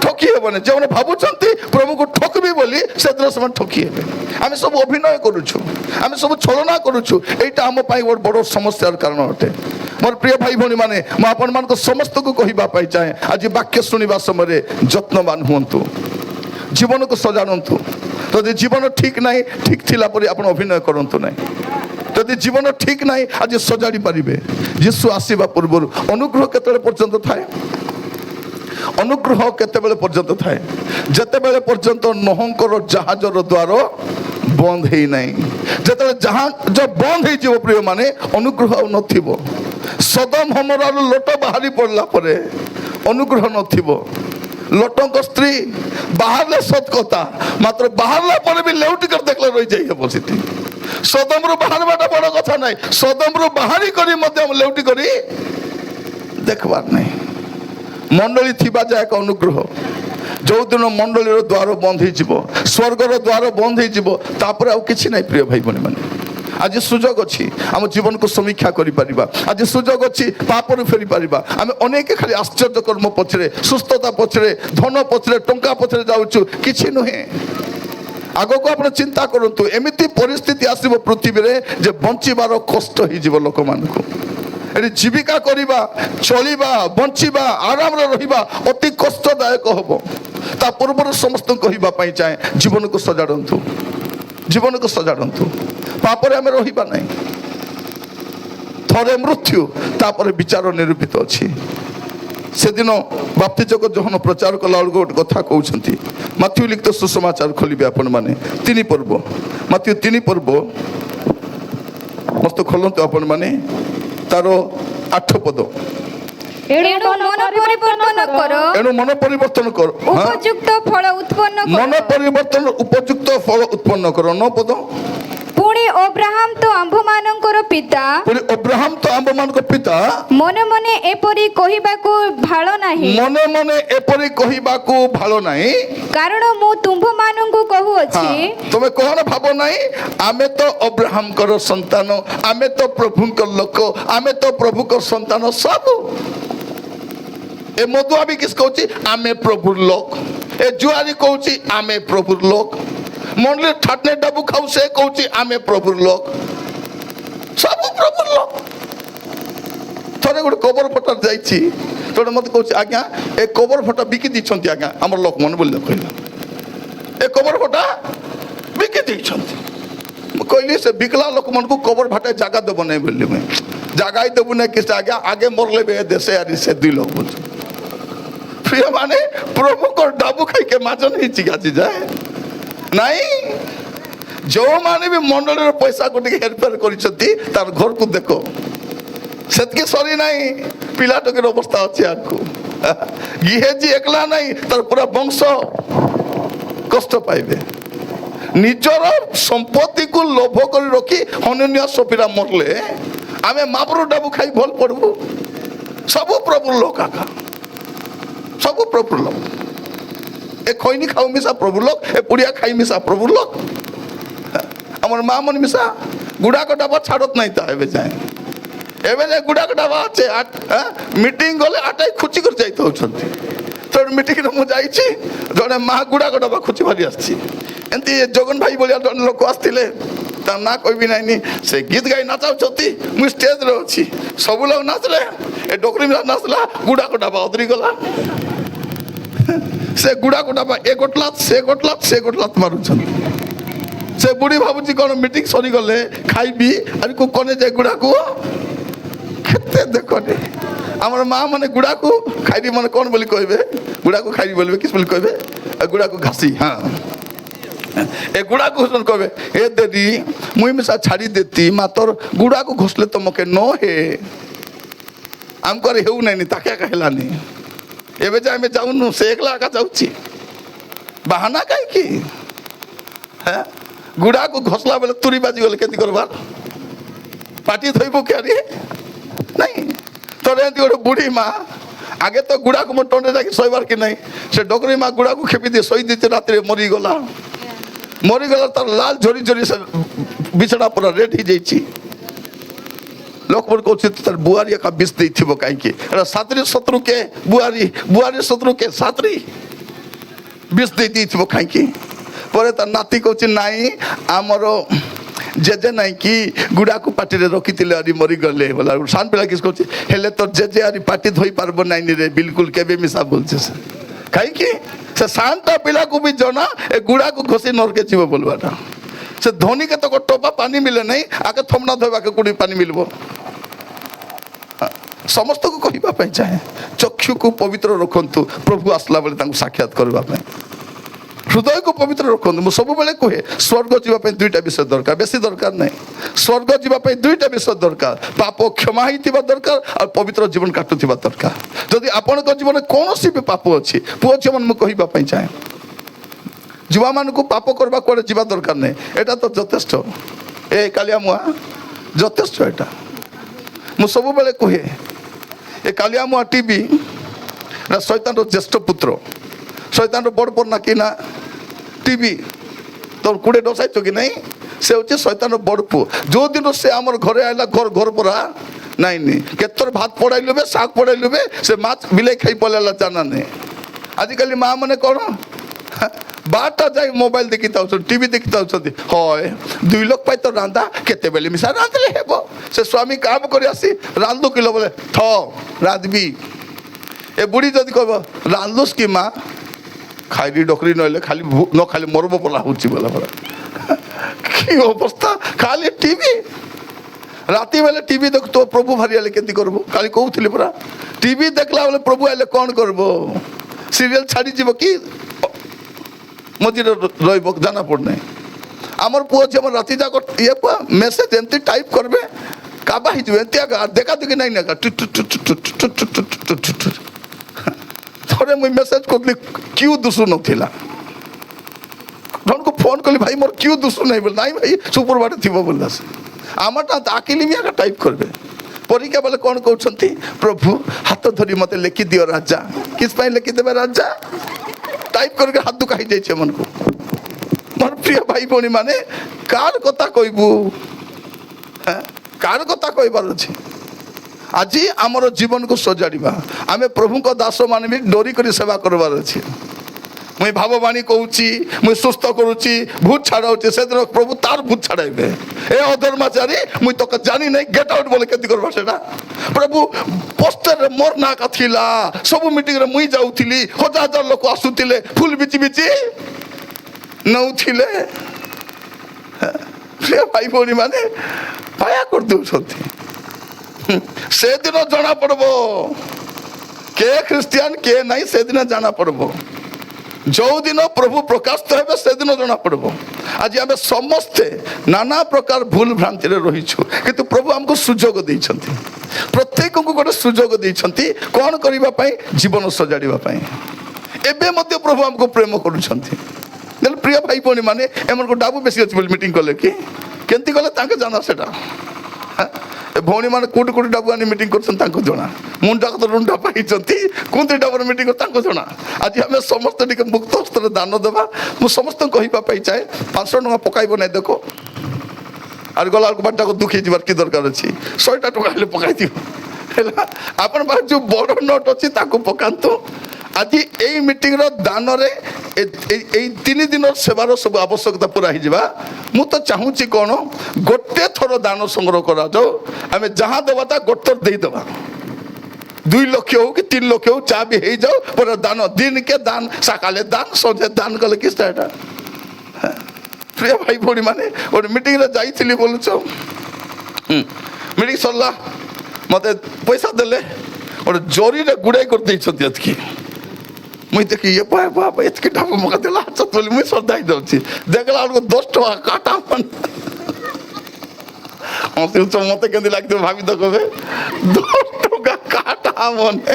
ଠକି ହେବନି। ଯେଉଁମାନେ ଭାବୁଛନ୍ତି ପ୍ରଭୁକୁ ଠକିବି ବୋଲି, ସେଦିନ ସେମାନେ ଠକି ହେବେ। ଆମେ ସବୁ ଅଭିନୟ କରୁଛୁ, ଆମେ ସବୁ ଛଳନା କରୁଛୁ। ଏଇଟା ଆମ ପାଇଁ ଗୋଟେ ବଡ଼ ସମସ୍ୟାର କାରଣ ଅଟେ। ମୋର ପ୍ରିୟ ଭାଇ ଭଉଣୀ ମାନେ, ମୁଁ ଆପଣମାନଙ୍କୁ ସମସ୍ତଙ୍କୁ କହିବା ପାଇଁ ଚାହେଁ, ଆଜି ବାକ୍ୟ ଶୁଣିବା ସମୟରେ ଯତ୍ନବାନ ହୁଅନ୍ତୁ, ଜୀବନକୁ ସଜାଡ଼ନ୍ତୁ। ଯଦି ଜୀବନ ଠିକ ନାହିଁ, ଠିକ ଥିଲା ପରି ଆପଣ ଅଭିନୟ କରନ୍ତୁ ନାହିଁ। ଯଦି ଜୀବନ ଠିକ ନାହିଁ, ଆଜି ସଜାଡ଼ି ପାରିବେ। ଯୀଶୁ ଆସିବା ପୂର୍ବରୁ ଅନୁଗ୍ରହ କେତେବେଳେ ପର୍ଯ୍ୟନ୍ତ ଥାଏ? ଅନୁଗ୍ରହ କେତେବେଳେ ପର୍ଯ୍ୟନ୍ତ ଥାଏ? ଯେତେବେଳେ ପର୍ଯ୍ୟନ୍ତ ନୋହଙ୍କର ଜାହାଜର ଦ୍ୱାର ବନ୍ଦ ହେଇନାହିଁ। ଯେତେବେଳେ ଜାହାଜ ବନ୍ଦ ହେଇଯିବ ପ୍ରିୟ ମାନେ, ଅନୁଗ୍ରହ ଆଉ ନଥିବ। ସଦମ ହମରାରୁ ଲୋଟ ବାହାରି ପଡ଼ିଲା ପରେ ଅନୁଗ୍ରହ ନଥିବ। ଲୋଟଙ୍କ ସ୍ତ୍ରୀ ବାହାରିଲେ ସତ କଥା, ମାତ୍ର ବାହାରିଲା ପରେ ବି ଲେଉଟି କରି ଦେଖିଲେ ରହିଯାଇ ହେବ ସେଠି। ସଦମରୁ ବାହାରିବାଟା ବଡ଼ କଥା ନାହିଁ, ସଦମରୁ ବାହାରି କରି ମଧ୍ୟ ଲେଉଟି କରି ଦେଖିବାର ନାହିଁ। ମଣ୍ଡଳୀ ଥିବା ଯାଏ ଏକ ଅନୁଗ୍ରହ। ଯେଉଁଦିନ ମଣ୍ଡଳୀର ଦ୍ୱାର ବନ୍ଦ ହେଇଯିବ, ସ୍ୱର୍ଗର ଦ୍ୱାର ବନ୍ଦ ହେଇଯିବ, ତାପରେ ଆଉ କିଛି ନାହିଁ ପ୍ରିୟ ଭାଇ ଭଉଣୀ ମାନେ। ଆଜି ସୁଯୋଗ ଅଛି ଆମ ଜୀବନକୁ ସମୀକ୍ଷା କରିପାରିବା। ଆଜି ସୁଯୋଗ ଅଛି ପାପରୁ ଫେରି ପାରିବା। ଆମେ ଅନେକ ଖାଲି ଆଶ୍ଚର୍ଯ୍ୟ କର୍ମ ପଛରେ, ସୁସ୍ଥତା ପଛରେ, ଧନ ପଛରେ, ଟଙ୍କା ପଛରେ ଯାଉଛୁ, କିଛି ନୁହେଁ। ଆଗକୁ ଆପଣ ଚିନ୍ତା କରନ୍ତୁ, ଏମିତି ପରିସ୍ଥିତି ଆସିବ ପୃଥିବୀରେ ଯେ ବଞ୍ଚିବାର କଷ୍ଟ ହେଇଯିବ ଲୋକମାନଙ୍କୁ। ଏଠି ଜୀବିକା କରିବା, ଚଳିବା, ବଞ୍ଚିବା, ଆରାମରେ ରହିବା ଅତି କଷ୍ଟଦାୟକ ହବ। ତା ପୂର୍ବରୁ ସମସ୍ତଙ୍କୁ କହିବା ପାଇଁ ଚାହେଁ, ଜୀବନକୁ ସଜାଡ଼ନ୍ତୁ, ଜୀବନକୁ ସଜାଡ଼ନ୍ତୁ। ପାପରେ ଆମେ ରହିବା ନାହିଁ। ଥରେ ମୃତ୍ୟୁ, ତାପରେ ବିଚାର ନିରୂପିତ ଅଛି। ସେଦିନ ବାପ୍ତିଜକ ଯୋହନ ପ୍ରଚାର କଲା ବେଳକୁ ଗୋଟେ କଥା କହୁଛନ୍ତି। ମାଥ୍ୟୁ ଲିଖିତ ସୁସମାଚାର ଖୋଲିବେ ଆପଣମାନେ, 3 ପର୍ବ, ମାଥ୍ୟୁ 3 ପର୍ବ ମସ୍ତ ଖୋଲନ୍ତୁ ଆପଣମାନେ, ତାର 8 ପଦ। ଏଣୁ ମନ ପରିବର୍ତ୍ତନ କର, ଏଣୁ ମନ ପରିବର୍ତ୍ତନ କର, ଉପଯୁକ୍ତ ଫଳ ଉତ୍ପନ୍ନ କର। ମନ ପରିବର୍ତ୍ତନ ଉପଯୁକ୍ତ ଫଳ ଉତ୍ପନ୍ନ କର। 9 ପଦ। ପୁଣି ଅବ୍ରାହମ ତ ଆମ୍ଭମାନଙ୍କର ପିତା, ପୁଣି ଅବ୍ରାହମ ତ ଆମ୍ଭମାନଙ୍କ ପିତା, ମନେ ମନେ ଏପରି କହିବାକୁ ଭାଳ ନାହିଁ, ମନେ ମନେ ଏପରି କହିବାକୁ ଭାଳ ନାହିଁ। କାରଣ ମୁଁ ତୁମ୍ଭମାନଙ୍କୁ କହୁଅଛି, ତମେ କଣ ଭାବ ନାହିଁ? ଆମେ ତ ଅବ୍ରାହମଙ୍କର ସନ୍ତାନ, ଆମେ ତ ପ୍ରଭୁଙ୍କ ଲୋକ, ଆମେ ତ ପ୍ରଭୁଙ୍କ ସନ୍ତାନ ସବୁ। ଏ ମଧୁଆ ବି କିସ କହୁଛି? ଆମେ ପ୍ରଭୁର ଲୋକ। ଏ ଜୁଆରୀ କହୁଛି ଆମେ ପ୍ରଭୁର ଲୋକ। ମଣ୍ଡଳୀ ଠାଟନେ ଡାବୁ ଖାଉ, ସେ କହୁଛି ଆମେ ପ୍ରଭୁର ଲୋକ, ସବୁ ପ୍ରଭୁର ଲୋକ। ଥରେ ଗୋଟେ କବର ଫଟାର ଯାଇଛି, ଜଣେ ମତେ କହୁଛି, ଆଜ୍ଞା ଏ କବର ଫଟା ବିକି ଦେଇଛନ୍ତି ଆଜ୍ଞା ଆମର ଲୋକମାନେ ବୋଲି କହିଲା। ଏ କବର ଫଟା ବିକି ଦେଇଛନ୍ତି। ମୁଁ କହିଲି, ସେ ବିକଲା ଲୋକମାନଙ୍କୁ କବର ଫଟାଏ ଜାଗା ଦେବ ନାହିଁ ବୋଲି। ମୁଇଁ ଜାଗା ହିଁ ଦେବୁ ନାହିଁ କିଛି ଆଜ୍ଞା, ଆଗେ ମରଲେ ବି ଏ ଦେଶେ ଆରି ସେ 2 ଲୋକ ବୁଝୁ। ପ୍ରିୟ ମାନେ, ପ୍ରଭୁଙ୍କ ଡାବୁ ଖାଇକେ ମାଜନ ହେଇଛି ଆଜି ଯାଏ ନାଇଁ। ଯେଉଁମାନେ ବି ମଣ୍ଡଳୀର ପଇସାକୁ ଟିକେ ହେରଫେର କରିଛନ୍ତି, ତାର ଘରକୁ ଦେଖ, ସେତିକି ସରି ନାହିଁ, ପିଲାଟକିର ଅବସ୍ଥା ଅଛି ଆଗକୁ। ଗିହେଜି ଏକଲା ନାହିଁ, ତାର ପୁରା ବଂଶ କଷ୍ଟ ପାଇବେ। ନିଜର ସମ୍ପତ୍ତିକୁ ଲୋଭ କରି ରଖି ହନନ୍ୟା ସଫିରା ମରଲେ, ଆମେ ମାପରୁ ଡାବୁ ଖାଇ ଭଲ ପଡିବୁ। ସବୁ ପ୍ରଭୁର ଲୋକ ଆକା। ସବୁ ପ୍ରଭୁର ଲୋକ। ଏ ଖଇନି ଖାଉ ମିଶା ପ୍ରଭୁ ଲୋକ, ଏ ପୁଡ଼ିଆ ଖାଇ ମିଶା ପ୍ରଭୁ ଲୋକ। আমার মা মনে মিশা গুড়াক ডাবা ছাড়ত নাই তা এবে যায়, এবে যে গুড়াক ডাবা আছে মিটিং গলে আটাই খুচি করে যাইতে হচ্ছেন। তোর মিটিংরে মু যাইছি, জনে মা গুড়াক ডাবা খুচি ভারি আসছি। এমতি জগন ভাই বলিয়া জনে লোক আসলে তার না কইবি নাইনি, সে গীত গাই নাচাউছতি, মুই স্টেজরে অছি, সবু লোক নাচলে, এ ডোকরি মিলা নাচলা, গুড়াক ডাবা অদরি গলা। সে গুড়াক ডাবা এ গোটলাত সে গোটলাত সে গোটলাত মারুছন। সে বুড়ি ভাবুছি কোন মিটিং সরিগলে খাইবি আর কনে যায় গুড়াকু খেতে দেখনে। আমার মা মানে গুড়াকু খাইবি মানে কোন বলি কইবে, গুড়াকু খাইবি বলবে কি বলি কইবে, গুড়াকু ঘাসি। হ্যাঁ এ গুড়াকু কবে এ দেদি মুই মিশা ছাড়ি দেতি মা তোর গুড়াকু ঘষলে তোমাকে ন হে আমি করে হেউ নাইনি তাকে একা হেলানি। এবে যে আমি যাউনু সে একলা একা যাচ্ছি বাহানা কাই কি। হ্যাঁ গুড়াকু ঘষলা বেলে তুরি বাজি গলে কেতি করবার পাটি ধইব কে আরে নাই। তোর এমতি গোটে বুড়ি মা আগে তো গুড়াকু মোর টন্ডে রাখি শোইবার কি নাই, সে ডকরি মা গুড়াকু খেপি দিয়ে শোই দিতে রাত্রে মরিগলা। মরিগলা তার লাল ঝরি ঝরি সে বিছনা পুরা রেড হয়ে যাইছি। লোক মনে করছে তার বুয়ারি একা বিষ ଦେଇଥିବ କାହିଁକି, এটা সাতরি শত্রুকে বুয়ারি, বুয়ারি শত্রুকে সাতরি বিষ ଦେଇଥିବ କାହିଁକି। পরে তার নাতি কହୁଛି ନାଇଁ ଆମର জেজে নাই কি গুড়াকু পাটিরে রখিଥିଲେ আরি মরিগলে বলা। সান পিলা কিস কହୁଛି ହେଲେ তোর জেজে আরি পাটি ধୋଇ পারব ନାଇନି রে বিলকুল কেবে মিশা বলছে সে কাହିଁକି। সে সানটা পিলাକୁ ବି জনা এ গুড়াকু ঘষি নরকে ଯିବ বলবাটা। সে ধনীকে তো টোপা পানি মিলে নাই, আগে থমনা ধোইবাকে কোটি পানি মিলব। ସମସ୍ତଙ୍କୁ କହିବା ପାଇଁ ଚାହେଁ ଚକ୍ଷୁକୁ ପବିତ୍ର ରଖନ୍ତୁ, ପ୍ରଭୁ ଆସିଲା ବେଳେ ତାଙ୍କୁ ସାକ୍ଷାତ କରିବା ପାଇଁ। ହୃଦୟକୁ ପବିତ୍ର ରଖନ୍ତୁ। ମୁଁ ସବୁବେଳେ କୁହେ ସ୍ୱର୍ଗ ଯିବା ପାଇଁ ଦୁଇଟା ବିଷୟ ଦରକାର, ବେଶୀ ଦରକାର ନାହିଁ। ସ୍ୱର୍ଗ ଯିବା ପାଇଁ ଦୁଇଟା ବିଷୟ ଦରକାର, ପାପ କ୍ଷମା ହେଇଥିବା ଦରକାର ଆଉ ପବିତ୍ର ଜୀବନ କାଟୁଥିବା ଦରକାର। ଯଦି ଆପଣଙ୍କ ଜୀବନରେ କୌଣସି ବି ପାପ ଅଛି, ପୁଅ ଝିଅମାନେ ମୁଁ କହିବା ପାଇଁ ଚାହେଁ ଯୁବାମାନଙ୍କୁ ପାପ କରିବା କୁଆଡ଼େ ଯିବା ଦରକାର ନାହିଁ, ଏଇଟା ତ ଯଥେଷ୍ଟ। ଏ କାଲିଆ ମୁଆ ଯଥେଷ୍ଟ ଏଇଟା। ମୁଁ ସବୁବେଳେ କୁହେ ଏ କାଲିଆ ମୁଆ ଟିଭି এটা শয়তানর জ্যেষ্ঠ পুত্র, শয়তানর বড় পর না কি না টিভি তোর কুড়ে ডসাইছ কি নাই, সে হচ্ছে শয়তানর বড় পুଅ। ଯେଉଁଦିନ ସେ আমার ঘরে আইলা ঘর পরা নাইনি কেতর ভাত পড়াই লবে শাক পড়াই লবে, সে মাছ বিলাই খাই পলাইলা জানা নেই। আজকালি মা মানে কোন বারটা যাই মোবাইল দেখি তাউছন্তি, টিভি দেখি তাউছন্তি। হয় 2 লোক পাই তো রান্ধা কেতেবেলে মিশা রাঁধলে হেব। সে স্বামী কাম করে আসি রান্ধু কিলো বলে থ রাঁধবি। এ বুড়ি যদি কব রাঁধলুস কি মা, খাইলি ডকরি নইলে খালি ন খালি মরব বলা হচ্ছে বলা বলা। কি অবস্থা খালি টিভি রাতি বেলে টিভি দেখ তো প্রভু ভারি আলে কেতি করবো। কালি কହୁଥିଲି পরা টিভি দেখলা বলে প্রভু আইলে কোন করব, সিরিয়াল ছাড়ি যাব কি মজিরে রইব জানা পড় নাই। আমার পুଅ ঝিଅ আমার রাতি যাক ইয়ে মেসেজ এমতি টাইপ করবে কাবা হয়েଯିବ এমতি আর দেখা দেখি নাই না ଥରେ ମୁଇଁ ମେସେଜ କରିଲି କ୍ୟୁ ଦୁଷୁ ନଥିଲା, ଜଣକୁ ଫୋନ କଲି ଭାଇ ମୋର କ୍ୟୁ ଦୁଷୁ ନାହିଁ ବୋଲେ ନାଇଁ ଭାଇ ସୁପରବାଟେ ଥିବ ବୋଲେ ଆସ ଆମଟା ଆକିଲି ବି ଆକା ଟାଇପ୍ କରିବେ। ପରୀକ୍ଷା ବେଲେ କ'ଣ କହୁଛନ୍ତି ପ୍ରଭୁ ହାତ ଧରି ମତେ ଲେଖିଦିଅ ରାଜା, କିସ ପାଇଁ ଲେଖିଦେବେ ରାଜା, ଟାଇପ୍ କରିକି ହାତ ଦୁଃଖ ହେଇଯାଇଛି ଏମାନଙ୍କୁ। ମୋର ପ୍ରିୟ ଭାଇ ଭଉଣୀ ମାନେ କାହାର କଥା କହିବୁ, କାହାର କଥା କହିବାର ଅଛି। ଆଜି ଆମର ଜୀବନକୁ ସଜାଡ଼ିବା, ଆମେ ପ୍ରଭୁଙ୍କ ଦାସ ମାନେ ବି ଡରି କରି ସେବା କରିବାର ଅଛି। ମୁଇଁ ଭାବବାଣୀ କହୁଛି, ମୁଇଁ ସୁସ୍ଥ କରୁଛି, ଭୂତ ଛାଡ଼ାଉଛି, ସେଦିନ ପ୍ରଭୁ ତାର ଭୂତ ଛାଡ଼ାଇବେ। ଏ ଅଧର୍ମାଚାରୀ ମୁଇଁ তোকে জানি নাই গেট আউট বলে কেতি করবা সেটা। প্রভু পোস্টারে মোর না কা থিলা, সবু মিটিংরে মুই যাউଥିଲି, হাজার হাজার লোক আসুଥିଲେ, ফুল বিচি বিচি নউଥିଲେ। সে ভাই ভଉଣୀ মানে পায়া করে দেଉଛନ୍ତି। সেদিন জনা পড়ব কে খ্রিস্টিয়ান কে নাই, সেদিন জানা পড়ব। ଯେଉଁଦିନ ପ୍ରଭୁ ପ୍ରକାଶିତ ହେବେ ସେଦିନ ଜଣା ପଡ଼ିବ। ଆଜି ଆମେ ସମସ୍ତେ ନାନା ପ୍ରକାର ଭୁଲ ଭ୍ରାନ୍ତିରେ ରହିଛୁ, କିନ୍ତୁ ପ୍ରଭୁ ଆମକୁ ସୁଯୋଗ ଦେଇଛନ୍ତି, ପ୍ରତ୍ୟେକଙ୍କୁ ଗୋଟେ ସୁଯୋଗ ଦେଇଛନ୍ତି କ'ଣ କରିବା ପାଇଁ, ଜୀବନ ସଜାଡ଼ିବା ପାଇଁ। ଏବେ ମଧ୍ୟ ପ୍ରଭୁ ଆମକୁ ପ୍ରେମ କରୁଛନ୍ତି। ହେଲେ ପ୍ରିୟ ଭାଇ ଭଉଣୀ ମାନେ ଏମାନଙ୍କୁ ଡାବୁ ବେଶୀ ଅଛି ବୋଲି ମିଟିଂ କଲେ କି କେମିତି କଲେ ତାଙ୍କେ ଜାଣା ସେଟା। ଭଉଣୀ ମାନେ କୋଉଠି କୋଉଠି ଡାବୁ ଆଣି ମିଟିଂ କରୁଛନ୍ତି ତାଙ୍କୁ ଜଣା, ମୁଣ୍ଡାକ ତ ରୁଣ୍ଡା ପାଇଛନ୍ତି କୋଉଠି ଡାବରେ ମିଟିଂ କରି ତାଙ୍କୁ ଜଣା। ଆଜି ଆମେ ସମସ୍ତେ ଟିକେ ମୁକ୍ତ ହସ୍ତରେ ଦାନ ଦେବା। ମୁଁ ସମସ୍ତଙ୍କୁ କହିବା ପାଇଁ ଚାହେଁ 500 ଟଙ୍କା ପକାଇବ ନାହିଁ ଦେଖ, আর গলা বারটাকে দুঃখী যাবার কি দরকার আছে, 100টা টাকা হলে পকাই দিব ହେଲା। ଆପଣ ପାଖରେ ଯେଉଁ ବଡ଼ ନୋଟ୍ ଅଛି ତାକୁ ପକାନ୍ତୁ। ଆଜି ଏଇ ମିଟିଂର ଦାନରେ ଏଇ 3 ଦିନର ସେବାର ସବୁ ଆବଶ୍ୟକତା ପୁରା ହେଇଯିବା। ମୁଁ ତ ଚାହୁଁଛି କ'ଣ, ଗୋଟେ ଥର ଦାନ ସଂଗ୍ରହ କରାଯାଉ, ଆମେ ଯାହା ଦେବା ତା ଗୋଟେ ଥର ଦେଇଦେବା। 2 ଲକ୍ଷ ହଉ କି 3 ଲକ୍ଷ ହଉ ଯାହା ବି ହେଇଯାଉ, ପୁରା ଦାନ ଦିନକେ ଦାନ, ସକାଳେ ଦାନ, ସନ୍ଧ୍ୟା ଦାନ କଲେ କି ସେଟା। ପ୍ରିୟ ଭାଇ ଭଉଣୀ ମାନେ, ଗୋଟେ ମିଟିଂରେ ଯାଇଥିଲି ବୋଲୁଛ, ମିଟିଂ ସରିଲା, ମତେ ପଇସା ଦେଲେ, ଗୋଟେ ଜରିରେ ଗୁଡ଼ାଇ କରିଦେଇଛନ୍ତି ଏତିକି। ମୁଇଁ ଦେଖି ଇଏ ବାବା ଏତିକି ଢାପ ମକା ଦେଲା ହାତ ବୋଲି ମୁଇଁ ଶ୍ରଦ୍ଧା ହେଇଯାଉଛି। ଦେଖିଲା ବେଳକୁ 10 ଟଙ୍କା କାଟା ମତେ କେମିତି ଲାଗିଥିବ ଭାବି ତ କବେ, 10 ଟଙ୍କା କାଟା ମନେ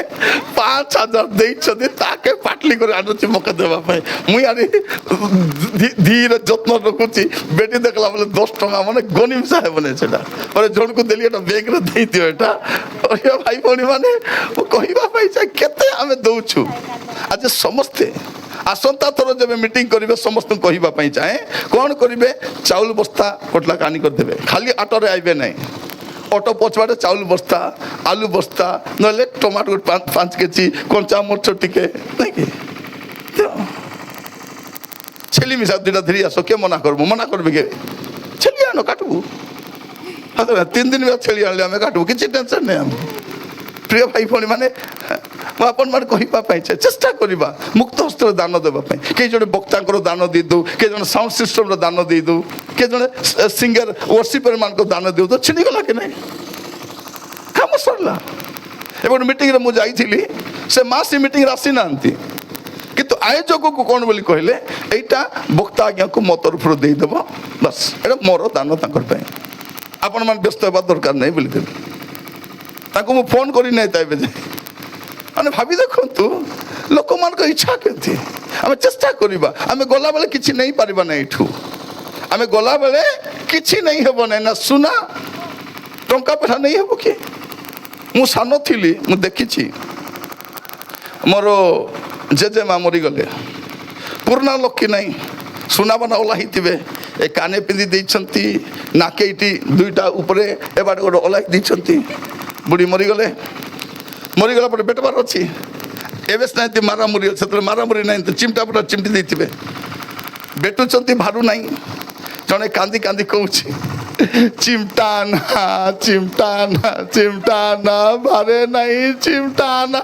5,000 ଦେଇଛନ୍ତି, ତାକେ ପାଟଲି କରି ଆଣୁଛି ମକା ଦେବା ପାଇଁ। ମୁଇଁ ଆଣି ଧୀରେ ଯତ୍ନ ରଖୁଛି। ବେଟି ଦେଖିଲା ବେଲେ 10 ଟଙ୍କା ମାନେ ଗନିମିଶା ହେବନି ସେଟା, ମାନେ ଜଣକୁ ଦେଲି ଏଟା ବ୍ୟାଙ୍କରେ ଦେଇଦିଅ। ଏଟା ଭାଇ ଭଉଣୀ ମାନେ, ମୁଁ କହିବା ପାଇଁ ଚାହେଁ କେତେ ଆମେ ଦଉଛୁ। ଆଜି ସମସ୍ତେ ଆସନ୍ତା ଥର ଯେବେ ମିଟିଂ କରିବେ ସମସ୍ତଙ୍କୁ କହିବା ପାଇଁ ଚାହେଁ, କ'ଣ କରିବେ, ଚାଉଳ ବସ୍ତା କୋଟଲା କାନି କରିଦେବେ, ଖାଲି ଅଟୋରେ ଆଇବେ ନାହିଁ। ଅଟୋ ପଛବାଟେ ଚାଉଳ ବସ୍ତା, ଆଲୁ ବସ୍ତା, ନହେଲେ ଟମାଟୋ 5 କେଜି, କଞ୍ଚା ମରିଚ ଟିକେ, ନାଇଁ କି ଛେଲି ମିଶା 2ଟା ଧରି ଆସ। କିଏ ମନା କରବୁ, ମନା করবে কে? ଛେଲି ଆଣ କାଟବୁ, 3 ଦିନ ଛେଳି ଆଣିଲେ ଆମେ କାଟବୁ, କିଛି ଟେନସନ୍ ନାହିଁ ଆମେ। ପ୍ରିୟ ଭାଇ ଭଉଣୀ ମାନେ, ମୁଁ ଆପଣମାନେ କହିବା ପାଇଁ ଚାହେଁ, ଚେଷ୍ଟା କରିବା ମୁକ୍ତ ହସ୍ତରେ ଦାନ ଦେବା ପାଇଁ। କେହି ଜଣେ ବକ୍ତାଙ୍କର ଦାନ ଦେଇଦେଉ, କିଏ ଜଣେ ସାଉଣ୍ଡ ସିଷ୍ଟମର ଦାନ ଦେଇଦେଉ, କିଏ ଜଣେ ସିଙ୍ଗର ୱର୍ସିପର ମାନଙ୍କ ଦାନ ଦେଉ, ତ ଛିଡ଼ିଗଲା କି ନାହିଁ, କାମ ସରିଲା। ଏବେ ଗୋଟେ ମିଟିଂରେ ମୁଁ ଯାଇଥିଲି, ସେ ମା ସେ ମିଟିଂରେ ଆସିନାହାନ୍ତି, କିନ୍ତୁ ଆୟୋଜକକୁ କ'ଣ ବୋଲି କହିଲେ, ଏଇଟା ବକ୍ତା ଆଜ୍ଞାକୁ ମୋ ତରଫରୁ ଦେଇଦେବ, ବାସ୍ ଏଇଟା ମୋର ଦାନ ତାଙ୍କର ପାଇଁ, ଆପଣମାନେ ବ୍ୟସ୍ତ ହେବା ଦରକାର ନାହିଁ ବୋଲି କହିଲେ। ତାଙ୍କୁ ମୁଁ ଫୋନ୍ କରି ନାହିଁ ତା ଏବେ ଯାଏ। ମାନେ ଭାବି ଦେଖନ୍ତୁ ଲୋକମାନଙ୍କ ଇଚ୍ଛା କେମିତି। ଆମେ ଚେଷ୍ଟା କରିବା, ଆମେ ଗଲାବେଳେ କିଛି ନେଇପାରିବା ନାହିଁ ଏଠୁ, ଆମେ ଗଲାବେଳେ କିଛି ନେଇ ହେବ ନାହିଁ, ନା ସୁନା ଟଙ୍କା ପଇସା ନେଇ ହେବ କି। ମୁଁ ସାନ ଥିଲି, ମୁଁ ଦେଖିଛି ମୋର ଜେଜେମା ମରିଗଲେ, ପୁରୁଣା ଲକ୍ଷ୍ମୀ ନାହିଁ, ସୁନାବାନା ଓଲା ହେଇଥିବେ, ଏ କାନେ ପିନ୍ଧି ଦେଇଛନ୍ତି, ନାକେ ଏଇଠି 2ଟା ଉପରେ ଏବାଟେ ଗୋଟେ ଓଲାଇ ଦେଇଛନ୍ତି। ବୁଢ଼ୀ ମରିଗଲେ, ମରିଗଲା ପରେ ବେଟବାର ଅଛି, ଏବେ ନାହିଁ ମାରାମୁରି ଅଛି, ସେତେବେଳେ ମାରାମୁରି ନାହିଁ, ଚିମଟା ପୁରା ଚିମଟି ଦେଇଥିବେ, ବେଟୁଛନ୍ତି ଭାରୁ ନାହିଁ। ଜଣେ କାନ୍ଦି କାନ୍ଦି କହୁଛି, ଚିମଟା ନା ଚିମଟା ନା ଚିମଟା ନା ଭାରେ ନାହିଁ ଚିମଟା ନା।